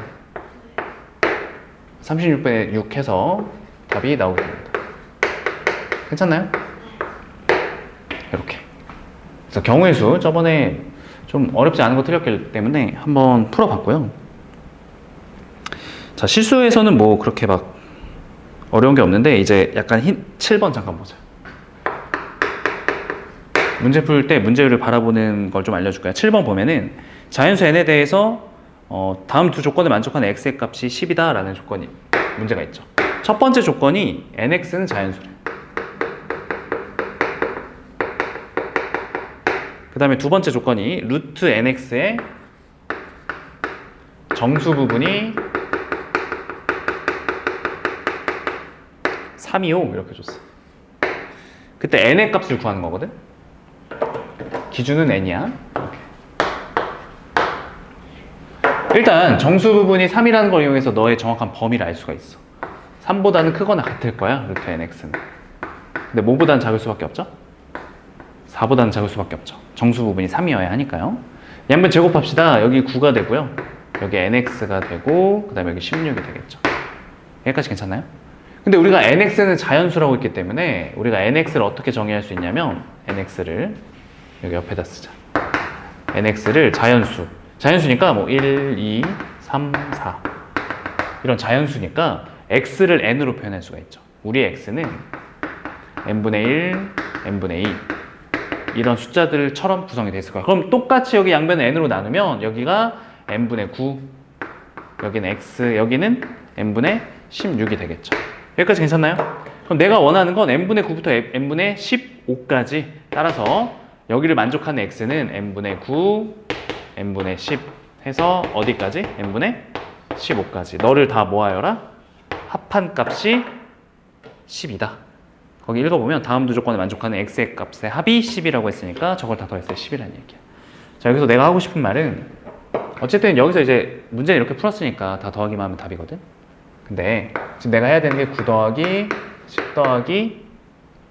[SPEAKER 1] 36분의 6 해서 답이 나오게 됩니다. 괜찮나요? 이렇게. 그래서 경우의 수 저번에 좀 어렵지 않은 거 틀렸기 때문에 한번 풀어봤고요. 자, 실수에서는 뭐 그렇게 막 어려운 게 없는데 이제 약간 7번 잠깐 보자. 문제 풀 때 문제를 바라보는 걸 좀 알려줄까요? 7번 보면은 자연수 n에 대해서 다음 두 조건을 만족하는 x의 값이 10이다 라는 조건이 문제가 있죠. 첫 번째 조건이 nx는 자연수래. 그 다음에 두 번째 조건이 루트 nx의 정수 부분이 325 이렇게 줬어. 그때 n의 값을 구하는 거거든. 기준은 n이야. 일단 정수 부분이 3이라는 걸 이용해서 너의 정확한 범위를 알 수가 있어. 3보다는 크거나 같을 거야, 루트 nx는. 근데 뭐보다는 작을 수밖에 없죠? 4보다는 작을 수밖에 없죠. 정수 부분이 3이어야 하니까요. 양변 제곱합시다. 여기 9가 되고요. 여기 nx가 되고 그 다음에 여기 16이 되겠죠. 여기까지 괜찮나요? 근데 우리가 nx는 자연수라고 했기 때문에 우리가 nx를 어떻게 정의할 수 있냐면 nx를 여기 옆에다 쓰자. nx를 자연수니까 뭐 1, 2, 3, 4 이런 자연수니까 x를 n으로 표현할 수가 있죠. 우리의 x는 n분의 1, n분의 2 이런 숫자들처럼 구성이 되어 있을 거야. 그럼 똑같이 여기 양변을 n으로 나누면 여기가 n분의 9 여기는 x, 여기는 n분의 16이 되겠죠. 여기까지 괜찮나요? 그럼 내가 원하는 건 n분의 9부터 n분의 15까지 따라서 여기를 만족하는 x는 n분의 9, n분의 10 해서 어디까지? n분의 15까지. 너를 다 모아여라. 합한 값이 10이다. 거기 읽어보면 다음 조건에 만족하는 x의 값의 합이 10이라고 했으니까 저걸 다 더했을 때 10이라는 얘기야. 자, 여기서 내가 하고 싶은 말은 어쨌든 여기서 이제 문제를 이렇게 풀었으니까 다 더하기만 하면 답이거든. 근데 지금 내가 해야 되는 게 9 더하기 10 더하기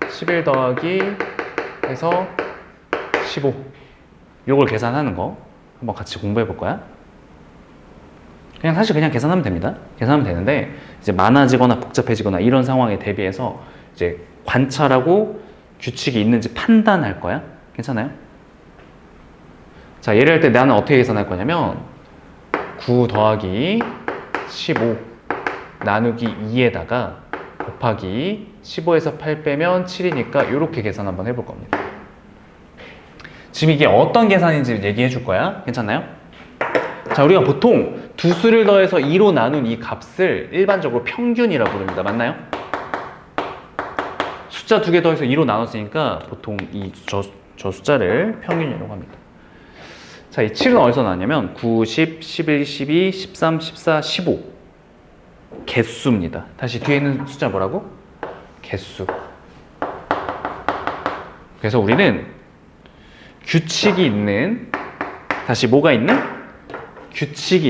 [SPEAKER 1] 11 더하기 해서 15 요걸 계산하는 거 한번 같이 공부해 볼 거야. 그냥 사실 그냥 계산하면 됩니다. 계산하면 되는데 이제 많아지거나 복잡해지거나 이런 상황에 대비해서 이제 관찰하고 규칙이 있는지 판단할 거야. 괜찮아요? 자, 예를 할 때 나는 어떻게 계산할 거냐면 9 더하기 15 나누기 2에다가 곱하기 15에서 8 빼면 7이니까 이렇게 계산 한번 해볼 겁니다. 지금 이게 어떤 계산인지 얘기해 줄 거야. 괜찮나요? 자, 우리가 보통 두 수를 더해서 2로 나눈 이 값을 일반적으로 평균이라고 부릅니다. 맞나요? 숫자 두 개 더해서 2로 나눴으니까 보통 저 숫자를 평균이라고 합니다. 자, 이 7은 어디서 나왔냐면 9, 10, 11, 12, 13, 14, 15 개수입니다. 다시 뒤에 있는 숫자 뭐라고? 개수. 그래서 우리는 규칙이 있는, 다시 뭐가 있는? 규칙이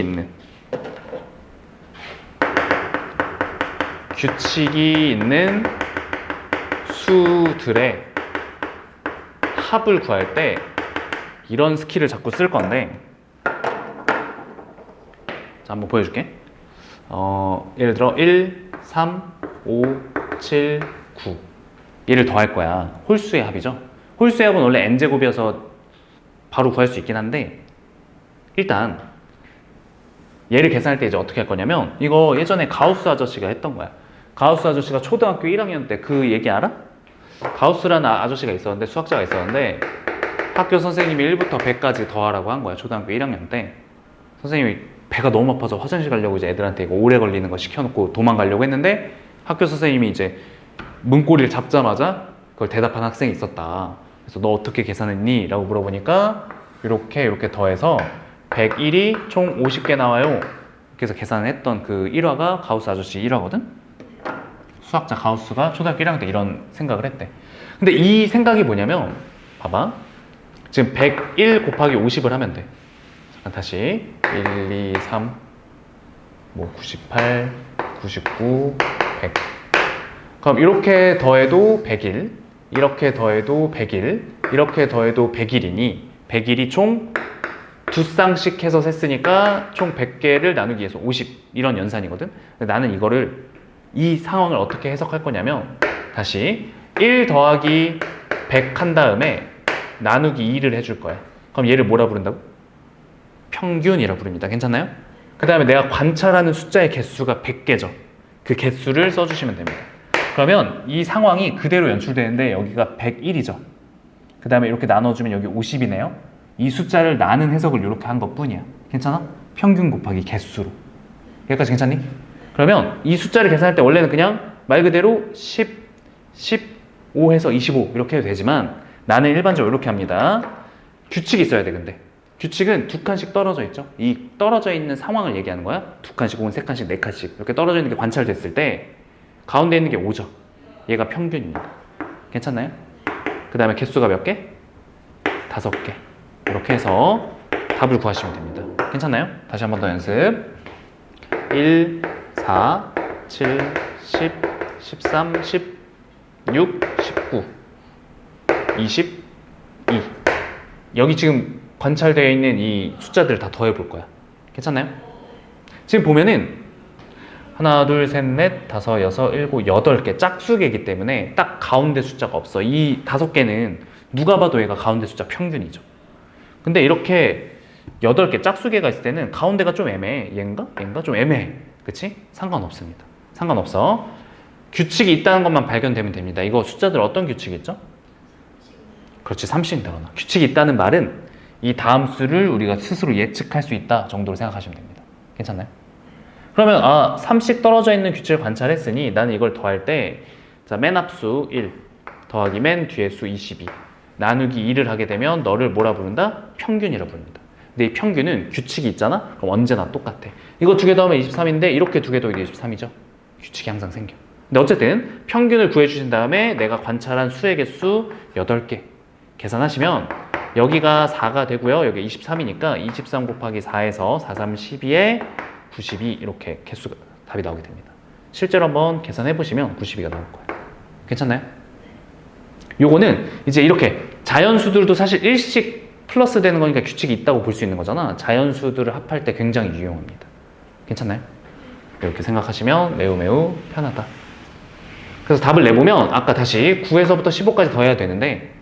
[SPEAKER 1] 있는 수들의 합을 구할 때 이런 스킬을 자꾸 쓸 건데, 자, 한번 보여줄게. 예를 들어 1, 3, 5, 7, 9 얘를 더할 거야. 홀수의 합이죠. 홀수의 합은 원래 n제곱이어서 바로 구할 수 있긴 한데, 일단 얘를 계산할 때 이제 어떻게 할 거냐면, 이거 예전에 가우스 아저씨가 했던 거야. 가우스 아저씨가 초등학교 1학년 때 그 얘기 알아? 가우스라는 아저씨가 있었는데, 수학자가 있었는데 학교 선생님이 1부터 100까지 더하라고 한 거야. 초등학교 1학년 때 선생님이 배가 너무 아파서 화장실 가려고 이제 애들한테 이거 오래 걸리는 거 시켜놓고 도망가려고 했는데, 학교 선생님이 이제 문고리를 잡자마자 그걸 대답한 학생이 있었다. 그래서 너 어떻게 계산했니? 라고 물어보니까 이렇게 더해서 101이 총 50개 나와요. 그래서 계산을 했던 그 1화가 가우스 아저씨 1화거든? 수학자 가우스가 초등학교 1학년 때 이런 생각을 했대. 근데 이 생각이 뭐냐면, 봐봐. 지금 101 곱하기 50을 하면 돼. 잠깐 다시. 1, 2, 3, 98, 99, 100. 그럼 이렇게 더해도 101, 이렇게 더해도 101, 이렇게 더해도 101이니 101이 총 두 쌍씩 해서 셌으니까 총 100개를 나누기 위해서 50 이런 연산이거든. 근데 나는 이 상황을 어떻게 해석할 거냐면, 다시 1 더하기 100 한 다음에 나누기 2를 해줄 거야. 그럼 얘를 뭐라 부른다고? 평균이라 부릅니다. 괜찮나요? 그 다음에 내가 관찰하는 숫자의 개수가 100개죠. 그 개수를 써주시면 됩니다. 그러면 이 상황이 그대로 연출되는데 여기가 101이죠. 그 다음에 이렇게 나눠주면 여기 50이네요. 이 숫자를 나눈 해석을 이렇게 한 것 뿐이야. 괜찮아? 평균 곱하기 개수로. 여기까지 괜찮니? 그러면 이 숫자를 계산할 때 원래는 그냥 말 그대로 10, 15 해서 25 이렇게 해도 되지만, 나는 일반적으로 이렇게 합니다. 규칙이 있어야 돼. 근데 규칙은 두 칸씩 떨어져 있죠. 이 떨어져 있는 상황을 얘기하는 거야. 두 칸씩 혹은 세 칸씩, 네 칸씩 이렇게 떨어져 있는 게 관찰됐을 때 가운데 있는 게 5죠. 얘가 평균입니다. 괜찮나요? 그 다음에 개수가 몇 개? 5개. 이렇게 해서 답을 구하시면 됩니다. 괜찮나요? 다시 한 번 더 연습. 1, 4, 7, 10, 13, 16, 19, 22. 여기 지금 관찰되어 있는 이 숫자들을 다 더해 볼 거야. 괜찮나요? 지금 보면은 하나, 둘, 셋, 넷, 다섯, 여섯, 일곱, 8개 짝수개이기 때문에 딱 가운데 숫자가 없어. 이 5개는 누가 봐도 얘가 가운데 숫자 평균이죠. 근데 이렇게 8개 짝수개가 있을 때는 가운데가 좀 애매해. 얘인가? 좀 애매해. 그치? 상관없습니다. 상관없어. 규칙이 있다는 것만 발견되면 됩니다. 이거 숫자들 어떤 규칙이 있죠? 그렇지, 30이 늘어나. 규칙이 있다는 말은 이 다음 수를 우리가 스스로 예측할 수 있다 정도로 생각하시면 됩니다. 괜찮나요? 그러면 3씩 떨어져 있는 규칙을 관찰했으니 나는 이걸 더할 때, 자, 맨 앞수 1 더하기 맨 뒤에 수 22 나누기 2를 하게 되면 너를 뭐라 부른다? 평균이라 부릅니다. 근데 이 평균은 규칙이 있잖아? 그럼 언제나 똑같아. 이거 두 개 더하면 23인데 이렇게 두 개 더하면 23이죠. 규칙이 항상 생겨. 근데 어쨌든 평균을 구해주신 다음에 내가 관찰한 수의 개수 8개 계산하시면 여기가 4가 되고요. 여기 23이니까 23 곱하기 4에서 4, 3, 12에 92 이렇게 개수가 답이 나오게 됩니다. 실제로 한번 계산해 보시면 92가 나올 거예요. 괜찮나요? 요거는 이제 이렇게 자연수들도 사실 일씩 플러스 되는 거니까 규칙이 있다고 볼 수 있는 거잖아. 자연수들을 합할 때 굉장히 유용합니다. 괜찮나요? 이렇게 생각하시면 매우 매우 편하다. 그래서 답을 내보면 아까 다시 9에서부터 15까지 더해야 되는데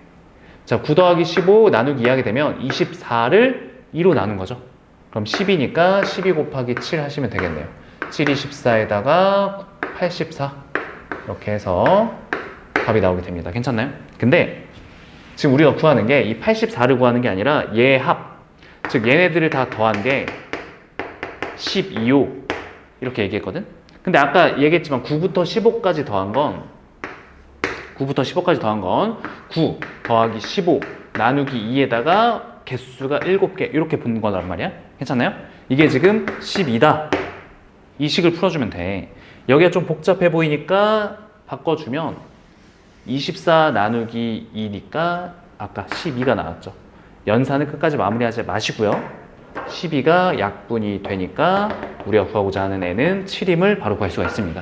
[SPEAKER 1] 자, 9 더하기 15 나누기 2 하게 되면 24를 2로 나눈 거죠. 그럼 10이니까 12 곱하기 7 하시면 되겠네요. 7이 14에다가 84 이렇게 해서 답이 나오게 됩니다. 괜찮나요? 근데 지금 우리가 구하는 게 이 84를 구하는 게 아니라 얘 합, 즉 얘네들을 다 더한 게 12호 이렇게 얘기했거든? 근데 아까 얘기했지만 9부터 15까지 더한 건 9 더하기 15 나누기 2에다가 개수가 7개 이렇게 붙는 거란 말이야. 괜찮나요? 이게 지금 12다. 이 식을 풀어주면 돼. 여기가 좀 복잡해 보이니까 바꿔주면 24 나누기 2니까 아까 12가 나왔죠. 연산을 끝까지 마무리하지 마시고요. 12가 약분이 되니까 우리가 구하고자 하는 애는 7임을 바로 구할 수가 있습니다.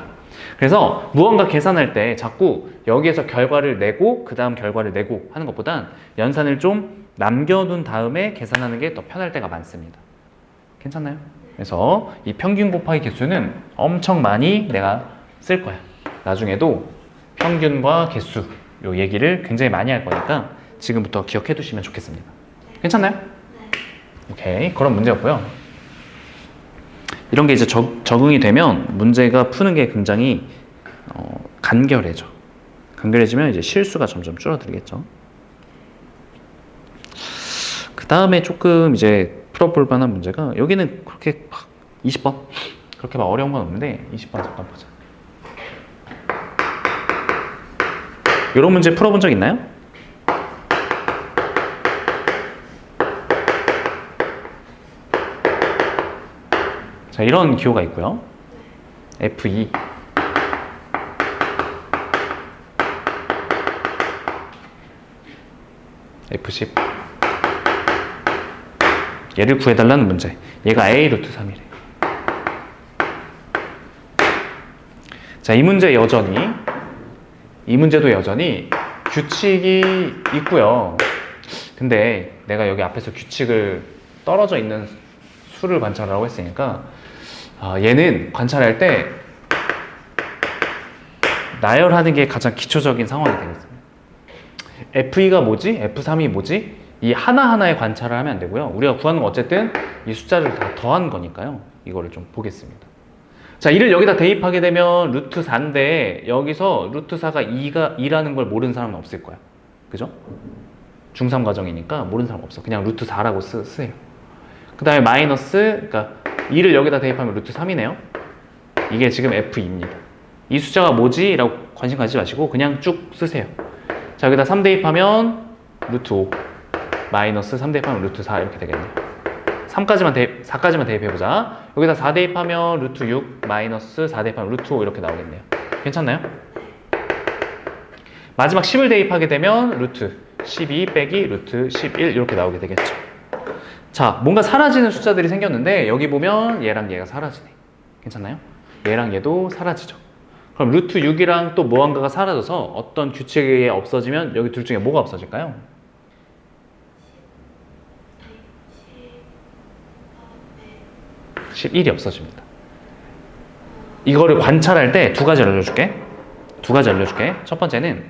[SPEAKER 1] 그래서 무언가 계산할 때 자꾸 여기에서 결과를 내고 그 다음 결과를 내고 하는 것보단 연산을 좀 남겨둔 다음에 계산하는 게 더 편할 때가 많습니다. 괜찮나요? 그래서 이 평균 곱하기 개수는 엄청 많이 내가 쓸 거야. 나중에도 평균과 개수 요 얘기를 굉장히 많이 할 거니까 지금부터 기억해 두시면 좋겠습니다. 괜찮나요? 오케이, 그런 문제였고요. 이런 게 이제 적응이 되면 문제가 푸는 게 굉장히 간결해져. 간결해지면 이제 실수가 점점 줄어들겠죠. 그 다음에 조금 이제 풀어볼 만한 문제가 여기는 그렇게 20번 그렇게 막 어려운 건 없는데 20번 잠깐 보자. 이런 문제 풀어본 적 있나요? 자, 이런 기호가 있고요. F2 F10 얘를 구해달라는 문제. 얘가 A 루트 3이래. 자, 이 문제도 여전히 규칙이 있고요. 근데 내가 여기 앞에서 규칙을 떨어져 있는 수를 관찰하라고 했으니까 얘는 관찰할 때 나열하는 게 가장 기초적인 상황이 되겠습니다. F2가 뭐지? F3이 뭐지? 이 하나하나의 관찰을 하면 안 되고요. 우리가 구하는 건 어쨌든 이 숫자를 다 더한 거니까요. 이거를 좀 보겠습니다. 자, 2를 여기다 대입하게 되면 루트 4인데 여기서 루트 4가 2라는 걸 모르는 사람은 없을 거야. 그죠? 중3 과정이니까 모르는 사람 없어. 그냥 루트 4라고 쓰세요. 그 다음에 마이너스, 그러니까 2를 여기다 대입하면 루트 3이네요. 이게 지금 F2입니다. 이 숫자가 뭐지? 라고 관심 가지지 마시고 그냥 쭉 쓰세요. 자, 여기다 3 대입하면 루트 5 마이너스 3 대입하면 루트 4 이렇게 되겠네요. 4까지만 대입해보자. 여기다 4 대입하면 루트 6 마이너스 4 대입하면 루트 5 이렇게 나오겠네요. 괜찮나요? 마지막 10을 대입하게 되면 루트 12 빼기 루트 11 이렇게 나오게 되겠죠. 자, 뭔가 사라지는 숫자들이 생겼는데 여기 보면 얘랑 얘가 사라지네. 괜찮나요? 얘랑 얘도 사라지죠. 그럼 루트 6이랑 또 무언가가 사라져서 어떤 규칙이 없어지면 여기 둘 중에 뭐가 없어질까요? 11이 없어집니다. 이거를 관찰할 때 두 가지 알려줄게. 첫 번째는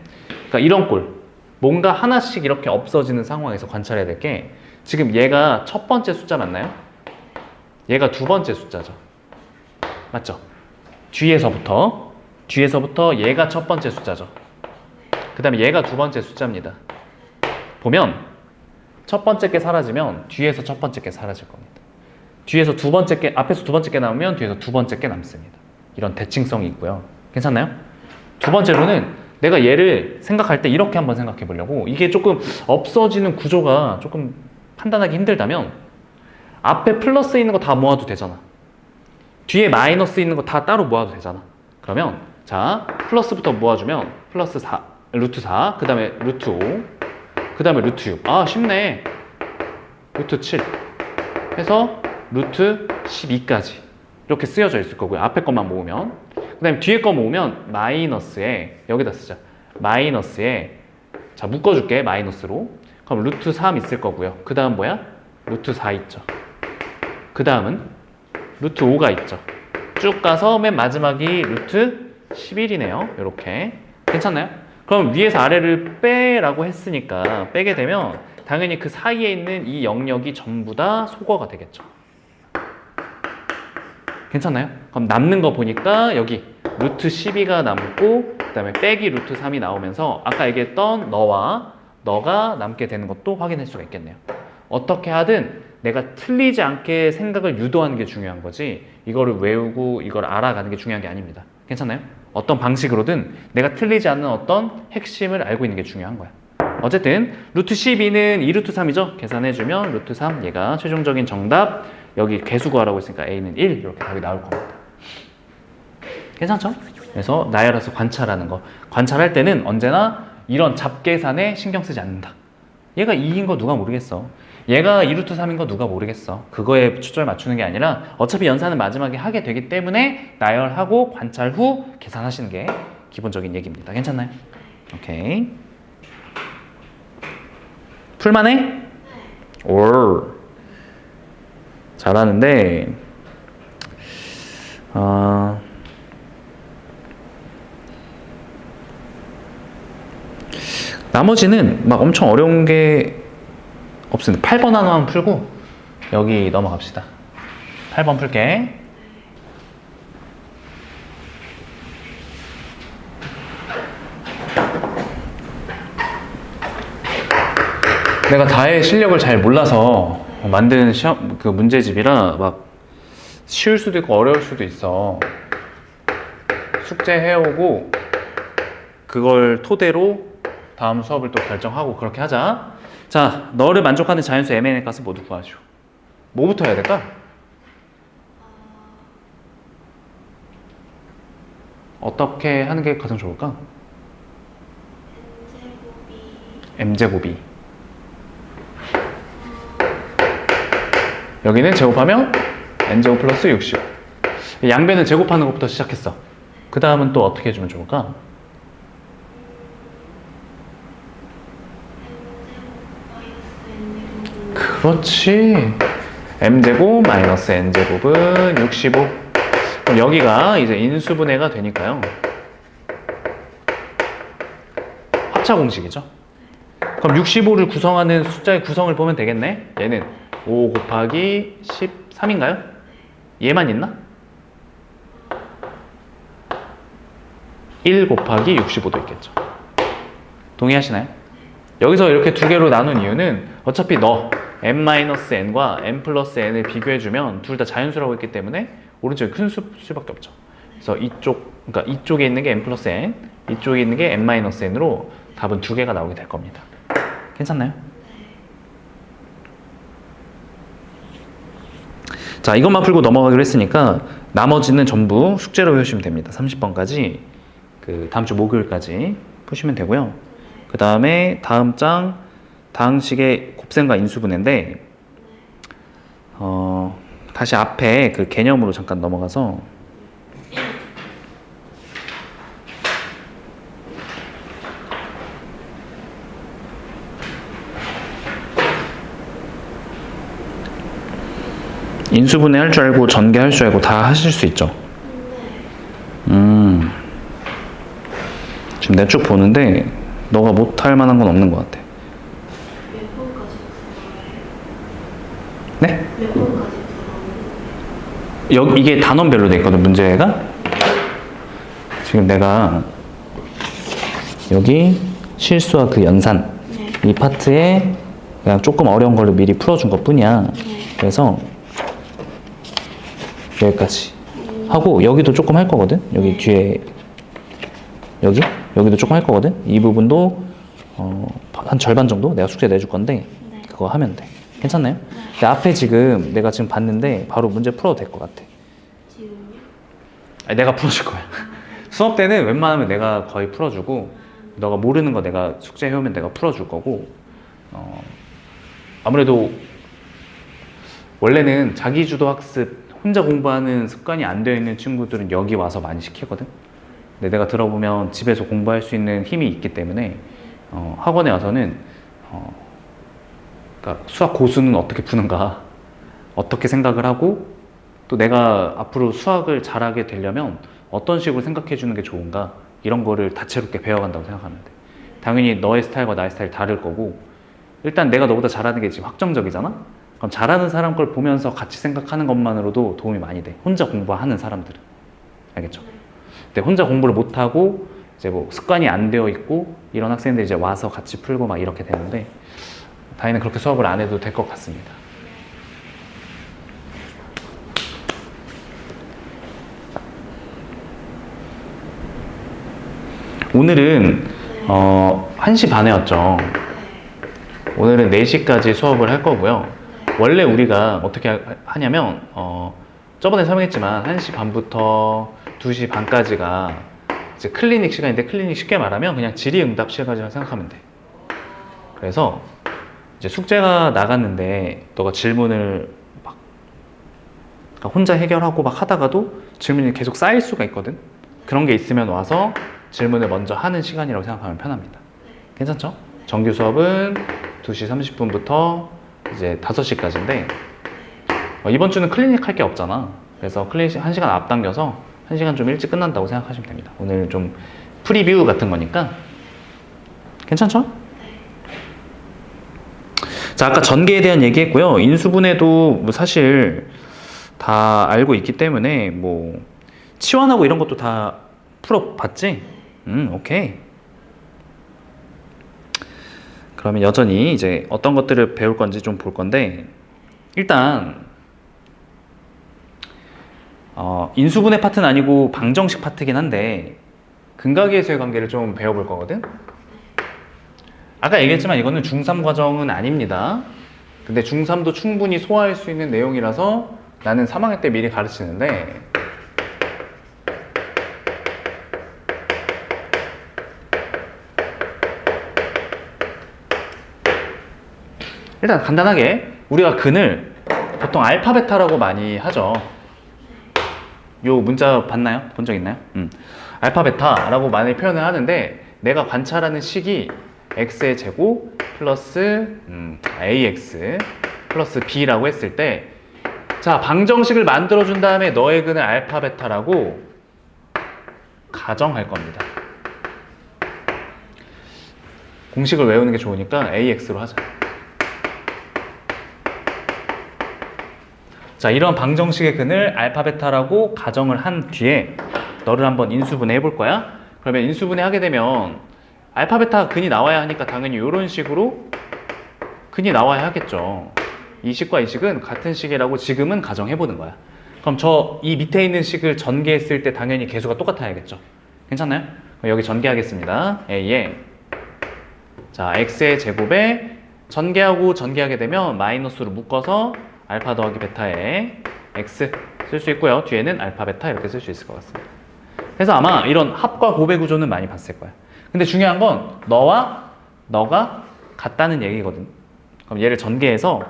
[SPEAKER 1] 그러니까 이런 꼴. 뭔가 하나씩 이렇게 없어지는 상황에서 관찰해야 될 게 지금 얘가 첫 번째 숫자 맞나요? 얘가 두 번째 숫자죠. 맞죠? 뒤에서부터 얘가 첫 번째 숫자죠. 그 다음에 얘가 두 번째 숫자입니다. 보면 첫 번째 게 사라지면 뒤에서 첫 번째 게 사라질 겁니다. 뒤에서 두 번째 게, 앞에서 두 번째 게 남으면 뒤에서 두 번째 게 남습니다. 이런 대칭성이 있고요. 괜찮나요? 두 번째로는 내가 얘를 생각할 때 이렇게 한번 생각해 보려고. 이게 조금 없어지는 구조가 조금 판단하기 힘들다면 앞에 플러스 있는 거 다 모아도 되잖아. 뒤에 마이너스 있는 거 다 따로 모아도 되잖아. 그러면 자 플러스부터 모아주면 플러스 4, 루트 4, 그 다음에 루트 5, 그 다음에 루트 6. 아 쉽네. 루트 7 해서 루트 12까지 이렇게 쓰여져 있을 거고요. 앞에 것만 모으면. 그 다음에 뒤에 거 모으면 마이너스에 여기다 쓰자. 마이너스에 자 묶어줄게. 마이너스로. 그럼 루트 3 있을 거고요. 그 다음 뭐야? 루트 4 있죠. 그 다음은 루트 5가 있죠. 쭉 가서 맨 마지막이 루트 11이네요. 이렇게. 괜찮나요? 그럼 위에서 아래를 빼라고 했으니까 빼게 되면 당연히 그 사이에 있는 이 영역이 전부 다 소거가 되겠죠. 괜찮나요? 그럼 남는 거 보니까 여기 루트 12가 남고 그 다음에 빼기 루트 3이 나오면서 아까 얘기했던 너와 너가 남게 되는 것도 확인할 수가 있겠네요. 어떻게 하든 내가 틀리지 않게 생각을 유도하는 게 중요한 거지 이거를 외우고 이걸 알아가는 게 중요한 게 아닙니다. 괜찮나요? 어떤 방식으로든 내가 틀리지 않는 어떤 핵심을 알고 있는 게 중요한 거야. 어쨌든 루트 12는 2루트 3이죠. 계산해주면 루트 3 얘가 최종적인 정답. 여기 개수 구하라고 했으니까 A는 1 이렇게 답이 나올 겁니다. 괜찮죠? 그래서 나열해서 관찰하는 거. 관찰할 때는 언제나 이런 잡계산에 신경 쓰지 않는다. 얘가 2인 거 누가 모르겠어. 얘가 2루트 3인 거 누가 모르겠어. 그거에 초점을 맞추는 게 아니라 어차피 연산은 마지막에 하게 되기 때문에 나열하고 관찰 후 계산하시는 게 기본적인 얘기입니다. 괜찮나요? 오케이. 풀만해? 올. 잘하는데 나머지는 막 엄청 어려운 게 없습니다. 8번 하나만 풀고 여기 넘어갑시다. 8번 풀게. 내가 다의 실력을 잘 몰라서 만든 시험 그 문제집이라 막 쉬울 수도 있고 어려울 수도 있어. 숙제 해오고 그걸 토대로 다음 수업을 또 결정하고 그렇게 하자. 자, 너를 만족하는 자연수 MN의 값은 모두 구하시오. 뭐부터 해야 될까? 어떻게 하는 게 가장 좋을까? M제곱이 여기는 제곱하면 N제곱 플러스 65. 양변을 제곱하는 것부터 시작했어. 그 다음은 또 어떻게 해주면 좋을까? 그렇지. M제곱 마이너스 N제곱은 65. 그럼 여기가 이제 인수분해가 되니까요. 합차 공식이죠. 그럼 65를 구성하는 숫자의 구성을 보면 되겠네. 얘는 5 곱하기 13인가요? 얘만 있나? 1 곱하기 65도 있겠죠. 동의하시나요? 여기서 이렇게 두 개로 나눈 이유는 어차피 너 m-n과 m+n을 비교해주면 둘 다 자연수라고 했기 때문에 오른쪽이 큰 수밖에 없죠. 그래서 그러니까 이쪽에 있는 게 m+n, 이쪽에 있는 게 m-n으로 답은 두 개가 나오게 될 겁니다. 괜찮나요? 자, 이것만 풀고 넘어가기로 했으니까 나머지는 전부 숙제로 외우시면 됩니다. 30번까지 그 다음 주 목요일까지 푸시면 되고요. 그 다음에 다음 장 다항식의 곱셈과 인수분해인데 다시 앞에 그 개념으로 잠깐 넘어가서 인수분해 할 줄 알고 전개 할 줄 알고 다 하실 수 있죠. 지금 내가 쭉 보는데 너가 못할 만한 건 없는 것 같아.
[SPEAKER 3] 몇 번까지 들어가요?
[SPEAKER 1] 네?
[SPEAKER 3] 몇 번까지 들어가요?
[SPEAKER 1] 이게 단원별로 돼 있거든, 문제가. 지금 내가 여기 실수와 그 연산 이 파트에 그냥 조금 어려운 걸로 미리 풀어준 것 뿐이야. 그래서 여기까지 하고 여기도 조금 할 거거든. 여기 뒤에 여기도 조금 할 거거든. 이 부분도 한 절반 정도 내가 숙제 내줄 건데 그거 하면 돼. 괜찮나요? 근데 앞에 지금 내가 지금 봤는데 바로 문제 풀어도 될 것 같아.
[SPEAKER 3] 지금요?
[SPEAKER 1] 아니, 내가 풀어줄 거야. 수업 때는 웬만하면 내가 거의 풀어주고 너가 모르는 거 내가 숙제 해오면 내가 풀어줄 거고 아무래도 원래는 자기주도 학습 혼자 공부하는 습관이 안 되어 있는 친구들은 여기 와서 많이 시키거든. 근데 내가 들어보면 집에서 공부할 수 있는 힘이 있기 때문에 학원에 와서는 그러니까 수학 고수는 어떻게 푸는가 어떻게 생각을 하고 또 내가 앞으로 수학을 잘하게 되려면 어떤 식으로 생각해 주는 게 좋은가 이런 거를 다채롭게 배워간다고 생각하면 돼. 당연히 너의 스타일과 나의 스타일 다를 거고 일단 내가 너보다 잘하는 게 지금 확정적이잖아? 그럼 잘하는 사람 걸 보면서 같이 생각하는 것만으로도 도움이 많이 돼. 혼자 공부하는 사람들은. 알겠죠? 근데 혼자 공부를 못하고 이제 뭐 습관이 안 되어 있고 이런 학생들이 이제 와서 같이 풀고 막 이렇게 되는데 다행히 그렇게 수업을 안 해도 될 것 같습니다. 오늘은 1시 반에였죠. 오늘은 4시까지 수업을 할 거고요. 원래 우리가 어떻게 하냐면 저번에 설명했지만 1시 반부터 2시 반까지가 이제 클리닉 시간인데 클리닉 쉽게 말하면 그냥 질의응답 시간이라고 생각하면 돼. 그래서 이제 숙제가 나갔는데 너가 질문을 막 혼자 해결하고 막 하다가도 질문이 계속 쌓일 수가 있거든. 그런 게 있으면 와서 질문을 먼저 하는 시간이라고 생각하면 편합니다. 괜찮죠? 정규 수업은 2시 30분부터 이제 5시까지인데 이번 주는 클리닉 할 게 없잖아. 그래서 클리닉 1시간 앞당겨서 1시간 좀 일찍 끝난다고 생각하시면 됩니다. 오늘 좀 프리뷰 같은 거니까 괜찮죠? 자, 아까 전개에 대한 얘기했고요. 인수분해도 뭐 사실 다 알고 있기 때문에 뭐 치환하고 이런 것도 다 풀어봤지? 오케이. 그러면 여전히 이제 어떤 것들을 배울 건지 좀 볼 건데 일단 인수분해 파트는 아니고 방정식 파트긴 한데 근각의수의 관계를 좀 배워볼 거거든. 아까 얘기했지만 이거는 중3 과정은 아닙니다. 근데 중3도 충분히 소화할 수 있는 내용이라서 나는 3학년 때 미리 가르치는데 일단 간단하게 우리가 근을 보통 알파 베타라고 많이 하죠. 요 문자 봤나요? 본 적 있나요? 알파 베타라고 많이 표현을 하는데 내가 관찰하는 식이 x의 제곱 플러스 ax 플러스 b라고 했을 때 자, 방정식을 만들어준 다음에 너의 근을 알파 베타라고 가정할 겁니다. 공식을 외우는 게 좋으니까 ax로 하자. 자, 이런 방정식의 근을 알파 베타라고 가정을 한 뒤에 너를 한번 인수분해 해볼 거야. 그러면 인수분해 하게 되면 알파 베타 근이 나와야 하니까 당연히 이런 식으로 근이 나와야 하겠죠. 이 식과 이 식은 같은 식이라고 지금은 가정해 보는 거야. 그럼 이 밑에 있는 식을 전개했을 때 당연히 개수가 똑같아야겠죠. 괜찮나요? 그럼 여기 전개하겠습니다. a에 자, x의 제곱에 전개하고 전개하게 되면 마이너스로 묶어서 알파 더하기 베타에 x 쓸 수 있고요. 뒤에는 알파 베타 이렇게 쓸 수 있을 것 같습니다. 그래서 아마 이런 합과 곱의 구조는 많이 봤을 거야. 근데 중요한 건 너와 너가 같다는 얘기거든. 그럼 얘를 전개해서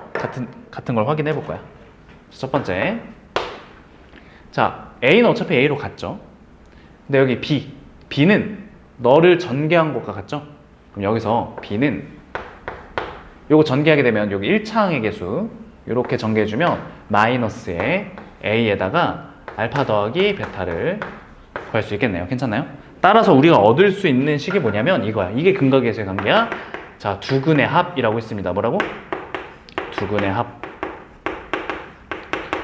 [SPEAKER 1] 같은 걸 확인해 볼 거야. 첫 번째, 자, a는 어차피 a로 같죠. 근데 여기 b는 너를 전개한 것과 같죠. 그럼 여기서 b는 요거 전개하게 되면 여기 1차항의 개수 이렇게 전개해주면 마이너스의 a에다가 알파 더하기 베타를 구할 수 있겠네요. 괜찮나요? 따라서 우리가 얻을 수 있는 식이 뭐냐면 이거야. 이게 근각의수의 관계야. 자, 두 근의 합이라고 했습니다. 뭐라고? 두 근의 합.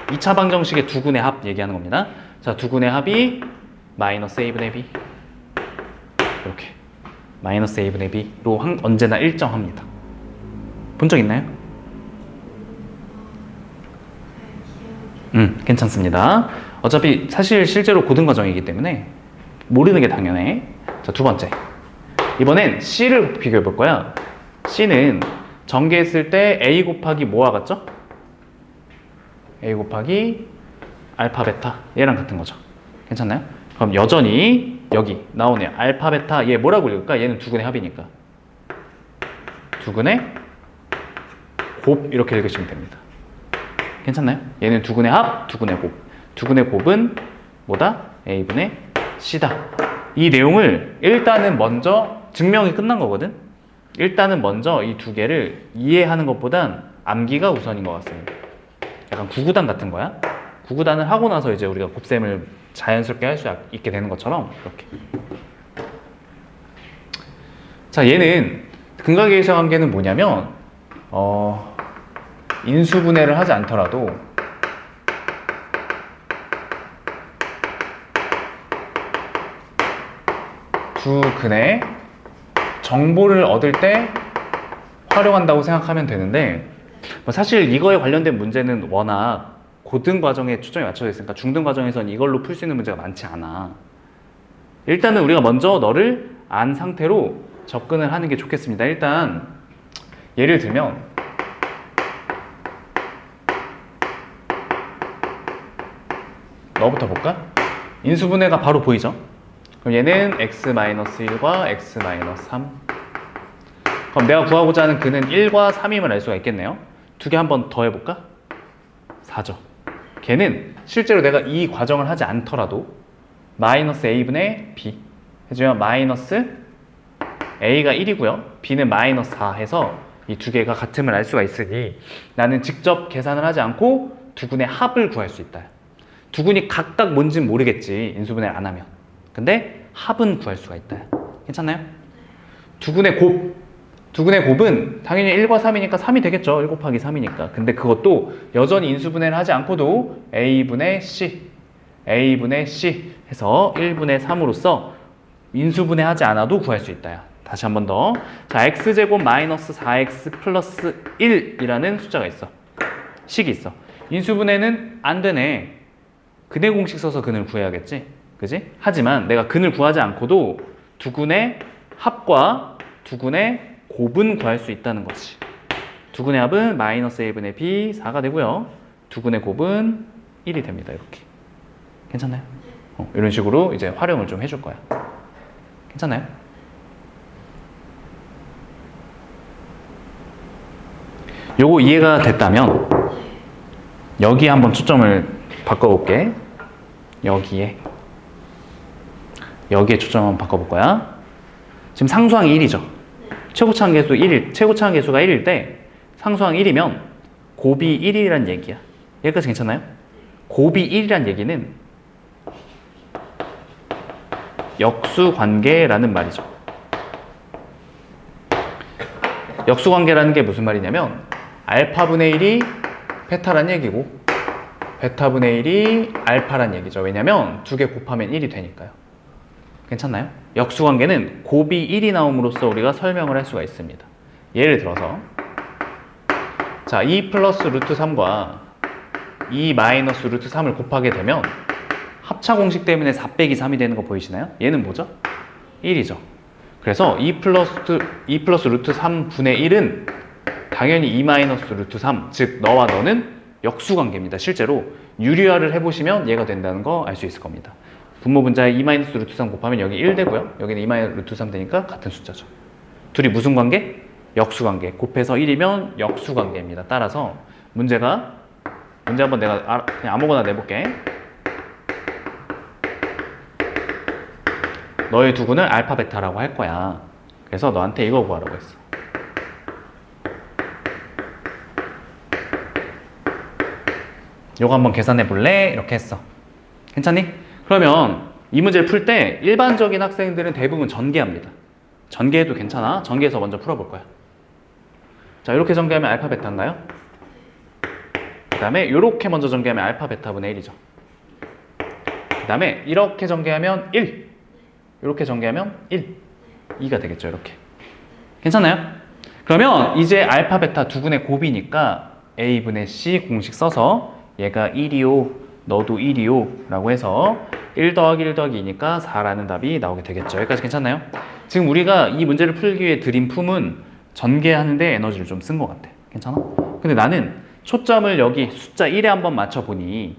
[SPEAKER 1] 2차 방정식의 두 근의 합 얘기하는 겁니다. 자, 두 근의 합이 마이너스 a분의 b 이렇게 마이너스 a분의 b로 언제나 일정합니다. 본 적 있나요? 괜찮습니다. 어차피 사실 실제로 고등과정이기 때문에 모르는 게 당연해. 자, 두 번째. 이번엔 C를 비교해 볼 거야. C는 전개했을 때 A 곱하기 뭐와 같죠? A 곱하기 알파 베타 얘랑 같은 거죠. 괜찮나요? 그럼 여전히 여기 나오네요. 알파 베타 얘 뭐라고 읽을까? 얘는 두근의 합이니까 두근의 곱 이렇게 읽으시면 됩니다. 괜찮나요? 얘는 두근의 합, 두근의 곱. 두근의 곱은 뭐다? A분의 C다. 이 내용을 일단은 먼저 증명이 끝난 거거든. 일단은 먼저 이 두 개를 이해하는 것보단 암기가 우선인 것 같습니다. 약간 구구단 같은 거야. 구구단을 하고 나서 이제 우리가 곱셈을 자연스럽게 할 수 있게 되는 것처럼 이렇게. 자, 얘는 근각계유사 관계는 뭐냐면 인수분해를 하지 않더라도 두 근의 정보를 얻을 때 활용한다고 생각하면 되는데 사실 이거에 관련된 문제는 워낙 고등 과정에 초점이 맞춰져 있으니까 중등 과정에서는 이걸로 풀 수 있는 문제가 많지 않아. 일단은 우리가 먼저 너를 안 상태로 접근을 하는 게 좋겠습니다. 일단 예를 들면 너부터 볼까? 인수분해가 바로 보이죠? 그럼 얘는 x-1과 x-3. 그럼 내가 구하고자 하는 근은 1과 3임을 알 수가 있겠네요. 두 개 한번 더 해볼까? 4죠. 걔는 실제로 내가 이 과정을 하지 않더라도 마이너스 a분의 b 해주면 마이너스 a가 1이고요. b는 마이너스 4 해서 이 두 개가 같음을 알 수가 있으니 나는 직접 계산을 하지 않고 두 근의 합을 구할 수 있다. 두 근이 각각 뭔지는 모르겠지. 인수분해를 안 하면. 근데 합은 구할 수가 있다. 괜찮나요? 두 근의 곱. 두 근의 곱은 당연히 1과 3이니까 3이 되겠죠. 1 곱하기 3이니까. 근데 그것도 여전히 인수분해를 하지 않고도 a분의 c, a분의 c 해서 1분의 3으로써 인수분해 하지 않아도 구할 수 있다. 다시 한 번 더. 자, x제곱 마이너스 4x 플러스 1이라는 숫자가 있어. 식이 있어. 인수분해는 안 되네. 근의 공식 써서 근을 구해야겠지. 그지? 하지만 내가 근을 구하지 않고도 두 근의 합과 두 근의 곱은 구할 수 있다는 거지. 두 근의 합은 마이너스 a분의 b 4가 되고요. 두 근의 곱은 1이 됩니다. 이렇게. 괜찮나요? 이런 식으로 이제 활용을 좀 해줄 거야. 괜찮나요? 요거 이해가 됐다면 여기 한번 초점을 바꿔볼게. 여기에 초점 한번 바꿔볼 거야. 지금 상수항이 1이죠. 최고차항 계수 1일, 최고차항 계수가 1일 때 상수항 1이면 곱이 1이란 얘기야. 여기까지 괜찮나요? 곱이 1이란 얘기는 역수관계라는 말이죠. 역수관계라는 게 무슨 말이냐면 알파분의 1이 베타란 얘기고 베타분의 1이 알파란 얘기죠. 왜냐면 두 개 곱하면 1이 되니까요. 괜찮나요? 역수관계는 곱이 1이 나옴으로써 우리가 설명을 할 수가 있습니다. 예를 들어서 자, 2 플러스 루트 3과 2 마이너스 루트 3을 곱하게 되면 합차 공식 때문에 4 빼기 3이 되는 거 보이시나요? 얘는 뭐죠? 1이죠. 그래서 2 플러스 루트 3분의 1은 당연히 2 마이너스 루트 3, 즉 너와 너는 역수관계입니다. 실제로 유리화를 해보시면 얘가 된다는 거 알 수 있을 겁니다. 분모분자에 2 마이너스 루트 3 곱하면 여기 1 되고요. 여기는 2 마이너스 루트 3 되니까 같은 숫자죠. 둘이 무슨 관계? 역수관계. 곱해서 1이면 역수관계입니다. 따라서 문제 한번 내가 그냥 아무거나 내볼게. 너의 두 근을 알파 베타라고 할 거야. 그래서 너한테 이거 구하라고 했어. 요거 한번 계산해 볼래? 이렇게 했어. 괜찮니? 그러면 이 문제를 풀 때 일반적인 학생들은 대부분 전개합니다. 전개해도 괜찮아. 전개해서 먼저 풀어볼 거야. 자, 이렇게 전개하면 알파 베타인가요? 그 다음에 이렇게 먼저 전개하면 알파 베타분의 1이죠. 그 다음에 이렇게 전개하면 1. 이렇게 전개하면 1. 2가 되겠죠. 이렇게. 괜찮나요? 그러면 이제 알파 베타 두 근의 곱이니까 a분의 c 공식 써서 얘가 1이요. 너도 1이요. 라고 해서 1 더하기 1 더하기 2니까 4라는 답이 나오게 되겠죠. 여기까지 괜찮나요? 지금 우리가 이 문제를 풀기 위해 드린 품은 전개하는데 에너지를 좀 쓴 것 같아. 괜찮아? 근데 나는 초점을 여기 숫자 1에 한번 맞춰보니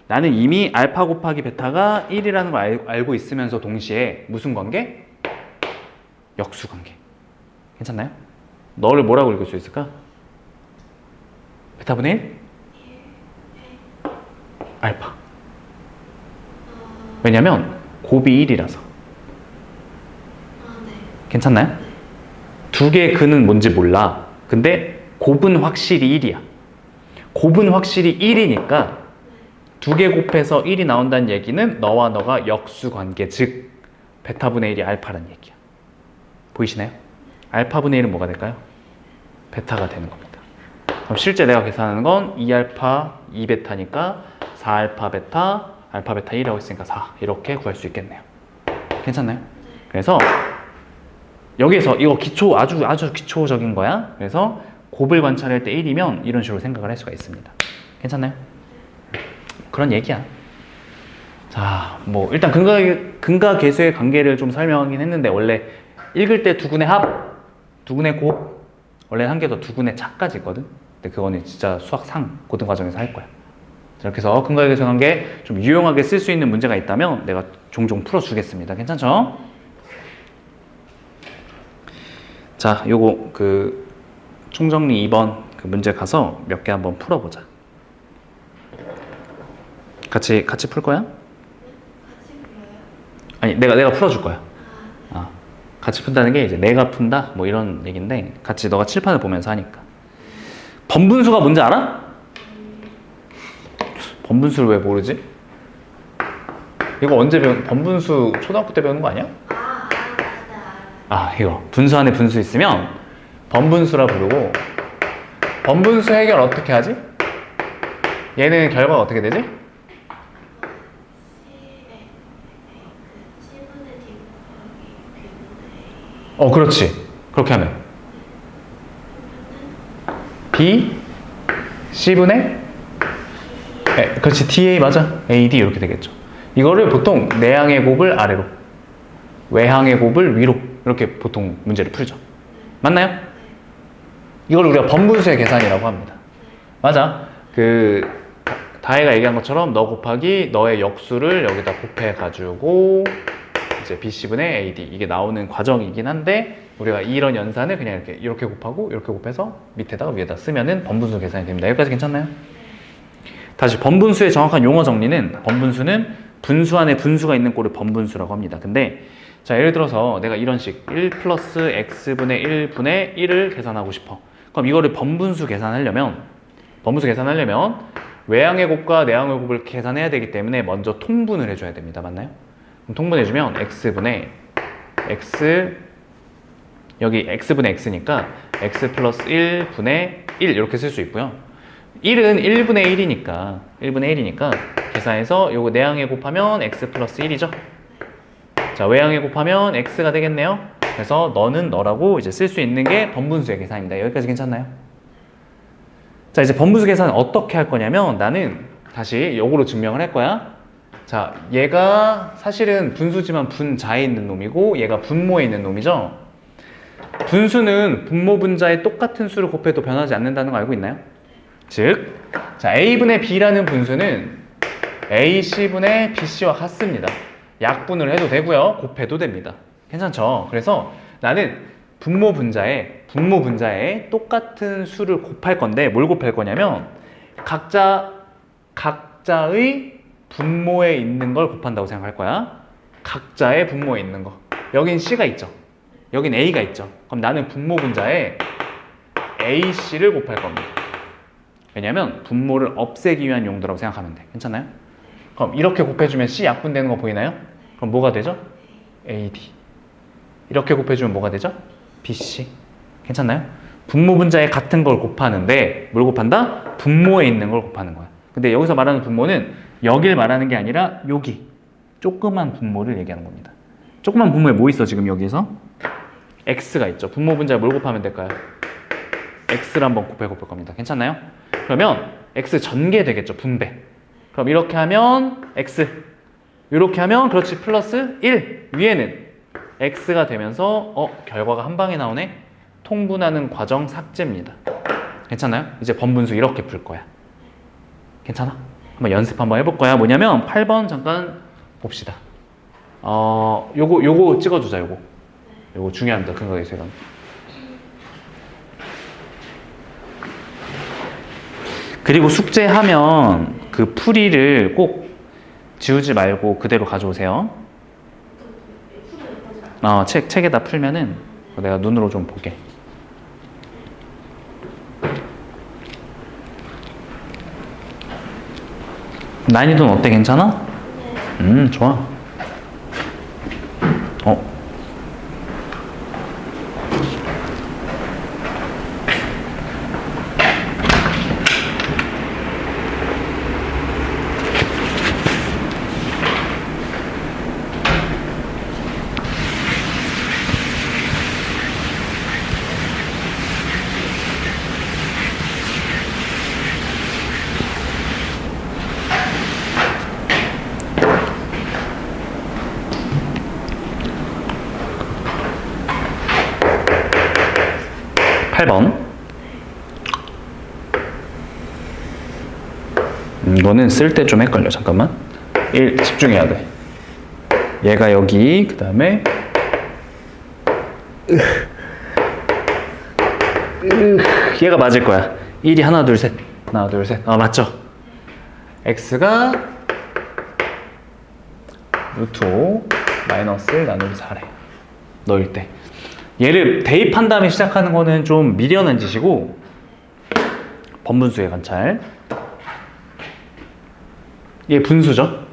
[SPEAKER 1] 나는 이미 알파 곱하기 베타가 1이라는 걸 알고 있으면서 동시에 무슨 관계? 역수 관계. 괜찮나요? 너를 뭐라고 읽을 수 있을까? 베타분의 1? 알파. 왜냐면 곱이 1이라서.
[SPEAKER 3] 네.
[SPEAKER 1] 괜찮나요? 두 개의 근은 뭔지 몰라. 근데 곱은 확실히 1이야. 곱은 확실히 1이니까 두 개 곱해서 1이 나온다는 얘기는 너와 너가 역수 관계, 즉 베타분의 1이 알파라는 얘기야. 보이시나요? 알파분의 1은 뭐가 될까요? 베타가 되는 겁니다. 그럼 실제 내가 계산하는 건 2알파 2베타니까 4알파 베타, 알파 베타 1이라고 했으니까 4 이렇게 구할 수 있겠네요. 괜찮나요? 그래서 여기에서 이거 기초 아주 기초적인 거야. 그래서 곱을 관찰할 때 1이면 이런 식으로 생각을 할 수가 있습니다. 괜찮나요? 그런 얘기야. 자, 뭐 일단 근과 계수의 관계를 좀 설명하긴 했는데 원래 읽을 때 두근의 합, 두근의 곱, 원래 한 개 더 두근의 차까지 있거든. 근데 그거는 진짜 수학상 고등 과정에서 할 거야. 이렇게 해서 근과 계수의 관계 좀 유용하게 쓸 수 있는 문제가 있다면 내가 종종 풀어주겠습니다. 괜찮죠? 자, 요거 그 총정리 2번 그 문제 가서 몇 개 한번 풀어보자. 같이 풀 거야?
[SPEAKER 3] 같이 불러요?
[SPEAKER 1] 아니 내가 풀어줄 거야. 같이 푼다는 게 이제 내가 푼다 뭐 이런 얘기인데 같이 너가 칠판을 보면서 하니까. 번분수가 뭔지 알아? 번분수를 왜 모르지? 이거 언제 번분수 초등학교 때 배우는 거 아니야?
[SPEAKER 3] 맞아.
[SPEAKER 1] 이거 분수 안에 분수 있으면 번분수라 부르고 번분수 해결 어떻게 하지? 얘는 결과가 어떻게 되지?
[SPEAKER 3] 10분의 D 곱하기 B분의
[SPEAKER 1] 그렇지. 그렇게 하면 B C분의 그렇지. DA 맞아. AD 이렇게 되겠죠. 이거를 보통 내항의 곱을 아래로 외항의 곱을 위로 이렇게 보통 문제를 풀죠. 맞나요? 이걸 우리가 번분수의 계산이라고 합니다. 맞아. 그 다혜가 얘기한 것처럼 너 곱하기 너의 역수를 여기다 곱해가지고 이제 BC분의 AD 이게 나오는 과정이긴 한데 우리가 이런 연산을 그냥 이렇게 곱하고 이렇게 곱해서 밑에다가 위에다 쓰면은 번분수 계산이 됩니다. 여기까지 괜찮나요? 다시 번분수의 정확한 용어 정리는 번분수는 분수 안에 분수가 있는 꼴을 번분수라고 합니다. 근데 자 예를 들어서 내가 이런 식 1 플러스 x분의 1분의 1을 계산하고 싶어. 그럼 이거를 번분수 계산하려면 외항의 곱과 내항의 곱을 계산해야 되기 때문에 먼저 통분을 해줘야 됩니다. 맞나요? 그럼 통분해주면 x분의 x 여기 x분의 x니까 x 플러스 1분의 1 이렇게 쓸 수 있고요. 1은 1분의 1이니까 계산해서 요거 내항에 곱하면 x 플러스 1이죠. 자 외항에 곱하면 x가 되겠네요. 그래서 너는 너라고 이제 쓸 수 있는 게 번분수의 계산입니다. 여기까지 괜찮나요? 자 이제 번분수 계산은 어떻게 할 거냐면 나는 다시 요거로 증명을 할 거야. 자 얘가 사실은 분수지만 분자에 있는 놈이고 얘가 분모에 있는 놈이죠. 분수는 분모 분자에 똑같은 수를 곱해도 변하지 않는다는 거 알고 있나요? 즉, 자 A분의 B라는 분수는 AC분의 BC와 같습니다. 약분을 해도 되고요. 곱해도 됩니다. 괜찮죠? 그래서 나는 분모 분자에 똑같은 수를 곱할 건데 뭘 곱할 거냐면 각자의 분모에 있는 걸 곱한다고 생각할 거야. 각자의 분모에 있는 거. 여긴 C가 있죠. 여긴 A가 있죠. 그럼 나는 분모 분자에 AC를 곱할 겁니다. 왜냐면 분모를 없애기 위한 용도라고 생각하면 돼. 괜찮나요? 그럼 이렇게 곱해주면 C 약분되는 거 보이나요? 그럼 뭐가 되죠? AD. 이렇게 곱해주면 뭐가 되죠? BC. 괜찮나요? 분모 분자에 같은 걸 곱하는데 뭘 곱한다? 분모에 있는 걸 곱하는 거야. 근데 여기서 말하는 분모는 여길 말하는 게 아니라 여기 조그만 분모를 얘기하는 겁니다. 조그만 분모에 뭐 있어 지금 여기에서? X가 있죠. 분모 분자에 뭘 곱하면 될까요? X를 한번 곱할 겁니다. 괜찮나요? 그러면 X 전개 되겠죠. 분배. 그럼 이렇게 하면 X 이렇게 하면 그렇지 플러스 1 위에는 X가 되면서 결과가 한 방에 나오네. 통분하는 과정 삭제입니다. 괜찮아요? 이제 번분수 이렇게 풀 거야. 괜찮아? 한번 연습 한번 해볼 거야. 뭐냐면 8번 잠깐 봅시다. 요거 찍어주자. 요거 중요합니다. 근거의 세관. 그리고 숙제하면 그 풀이를 꼭 지우지 말고 그대로 가져오세요. 책에다 풀면은 내가 눈으로 좀 보게. 난이도는 어때? 괜찮아? 좋아. 어. 이거는 쓸 때 좀 헷갈려. 잠깐만. 1 집중해야 돼. 얘가 여기, 그 다음에 얘가 맞을 거야. 1이 하나 둘 셋. 맞죠? x가 루트 5 마이너스 1 나누기 4래. 넣을 때. 얘를 대입한 다음에 시작하는 거는 좀 미련한 짓이고, 번분수의 관찰. 얘 분수죠?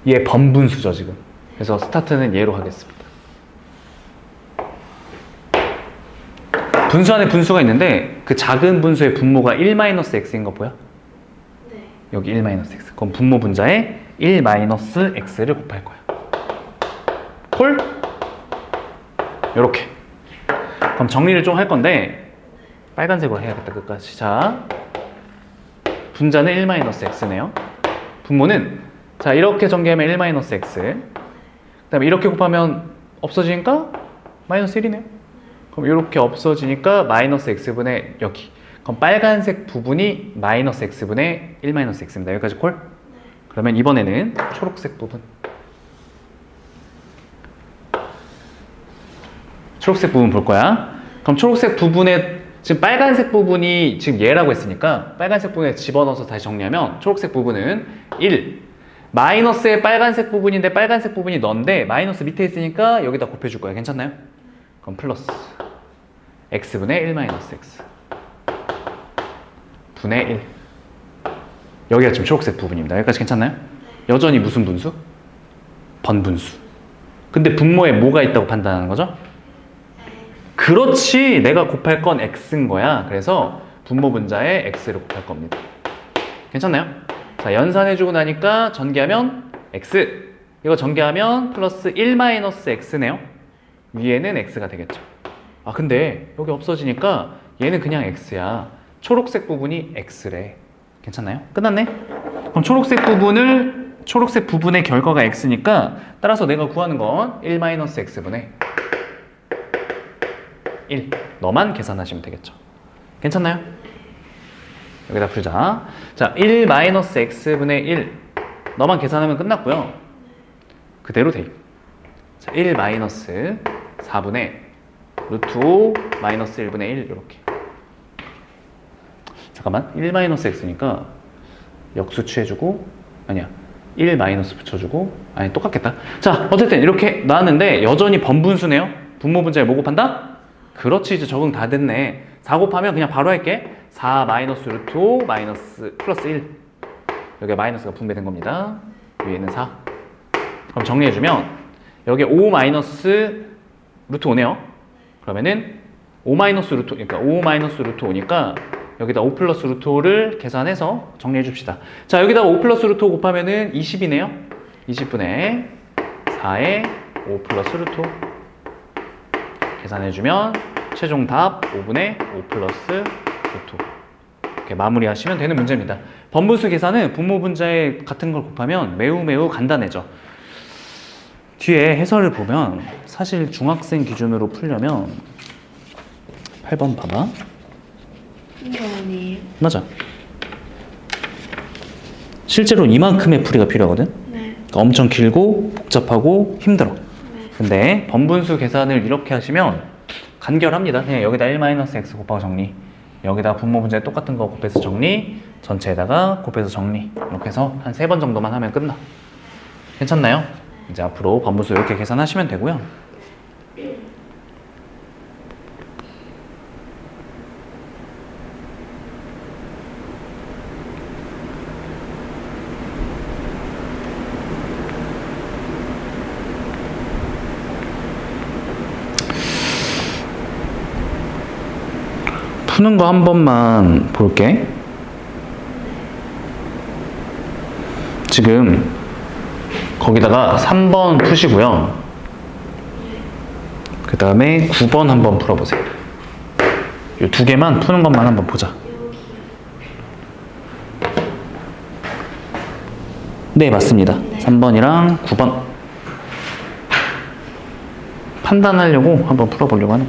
[SPEAKER 1] 얘 번분수죠, 지금. 그래서 스타트는 얘로 하겠습니다. 분수 안에 분수가 있는데 그 작은 분수의 분모가 1-x인 거 보여?
[SPEAKER 3] 네.
[SPEAKER 1] 여기 1-x. 그럼 분모 분자에 1-x를 곱할 거야. 콜? 요렇게. 그럼 정리를 좀 할 건데 빨간색으로 해야겠다, 끝까지. 자, 분자는 1-x네요. 분모는 자 이렇게 전개하면 1-x, 그 다음에 이렇게 곱하면 없어지니까 마이너스 1이네요. 그럼 이렇게 없어지니까 마이너스 x분의 여기. 그럼 빨간색 부분이 마이너스 x분의 1-x입니다. 여기까지 콜? 그러면 이번에는 초록색 부분. 초록색 부분 볼 거야. 그럼 초록색 부분에 지금 빨간색 부분이 지금 얘라고 했으니까 빨간색 부분에 집어넣어서 다시 정리하면 초록색 부분은 1 마이너스의 빨간색 부분인데 빨간색 부분이 너인데 마이너스 밑에 있으니까 여기다 곱해줄 거야. 괜찮나요? 그럼 플러스 x분의 1-x 분의 1. 여기가 지금 초록색 부분입니다. 여기까지 괜찮나요? 여전히 무슨 분수? 번분수. 근데 분모에 뭐가 있다고 판단하는 거죠? 그렇지, 내가 곱할 건 x인 거야. 그래서 분모 분자에 x를 곱할 겁니다. 괜찮나요? 자, 연산해주고 나니까 전개하면 x. 이거 전개하면 플러스 1-x네요. 위에는 x가 되겠죠. 아, 근데 여기 없어지니까 얘는 그냥 x야. 초록색 부분이 x래. 괜찮나요? 끝났네? 그럼 초록색 부분의 결과가 x니까 따라서 내가 구하는 건 1-x분의 1. 너만 계산하시면 되겠죠. 괜찮나요? 여기다 풀자. 자, 1-x분의 1. 너만 계산하면 끝났고요. 그대로 대입. 자, 1-4분의 루트 5 마이너스 1분의 1 이렇게. 잠깐만. 1-x니까 역수 취해주고 아니야. 1 마이너스 붙여주고 아니 똑같겠다. 자, 어쨌든 이렇게 나왔는데 여전히 번분수네요. 분모 분자에 뭐 곱한다? 그렇지, 이제 적응 다 됐네. 4 곱하면 그냥 바로 할게. 4 마이너스 루트 5 마이너스 플러스 1. 여기에 마이너스가 분배된 겁니다. 위에는 4. 그럼 정리해주면 여기에 5 마이너스 루트 5네요. 그러면은 5 마이너스 루트 5, 그러니까 5 마이너스 루트 5니까 여기다 5 플러스 루트 5를 계산해서 정리해 줍시다. 자, 여기다가 5 플러스 루트 5 곱하면은 20이네요. 20분의 4에 5 플러스 루트 5. 계산해주면 최종 답 5분의 5 플러스 루트 5. 이렇게 마무리하시면 되는 문제입니다. 번분수 계산은 분모 분자에 같은 걸 곱하면 매우 간단해져. 뒤에 해설을 보면 사실 중학생 기준으로 풀려면 8번 봐봐.
[SPEAKER 3] 이거 아니에요?
[SPEAKER 1] 맞아. 실제로 이만큼의 풀이가 필요하거든.
[SPEAKER 3] 네.
[SPEAKER 1] 그러니까 엄청 길고 복잡하고 힘들어.
[SPEAKER 3] 네.
[SPEAKER 1] 근데 번분수 계산을 이렇게 하시면 간결합니다. 그냥 여기다 1-x 곱하고 정리, 여기다 분모 문제 똑같은 거 곱해서 정리, 전체에다가 곱해서 정리, 이렇게 해서 한 3번 정도만 하면 끝나. 괜찮나요? 이제 앞으로 번분수 이렇게 계산하시면 되고요. 푸는 거 한 번만 볼게. 지금 거기다가 3번 푸시고요. 그 다음에 9번 한번 풀어보세요. 이 두 개만 푸는 것만 한번 보자. 네, 맞습니다. 3번이랑 9번. 판단하려고 한번 풀어보려고 하는.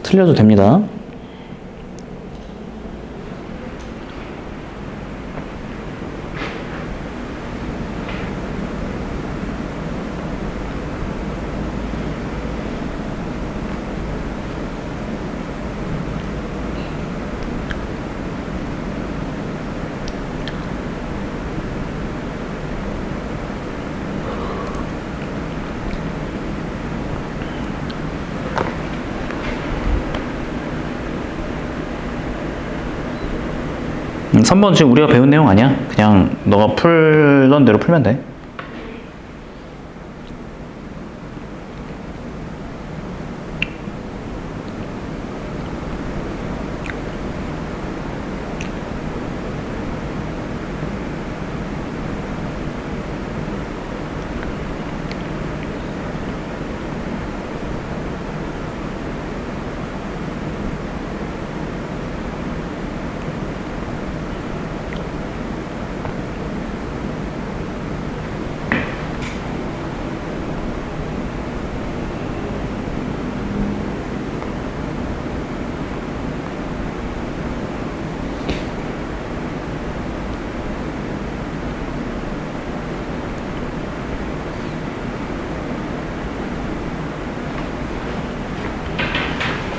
[SPEAKER 1] 틀려도 됩니다. 음, 3번 지금 우리가 배운 내용 아니야. 그냥 너가 풀던 대로 풀면 돼.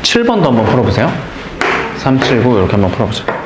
[SPEAKER 1] (7번도) 한번 풀어보세요. 3, 7, 9 이렇게 한번 풀어보자.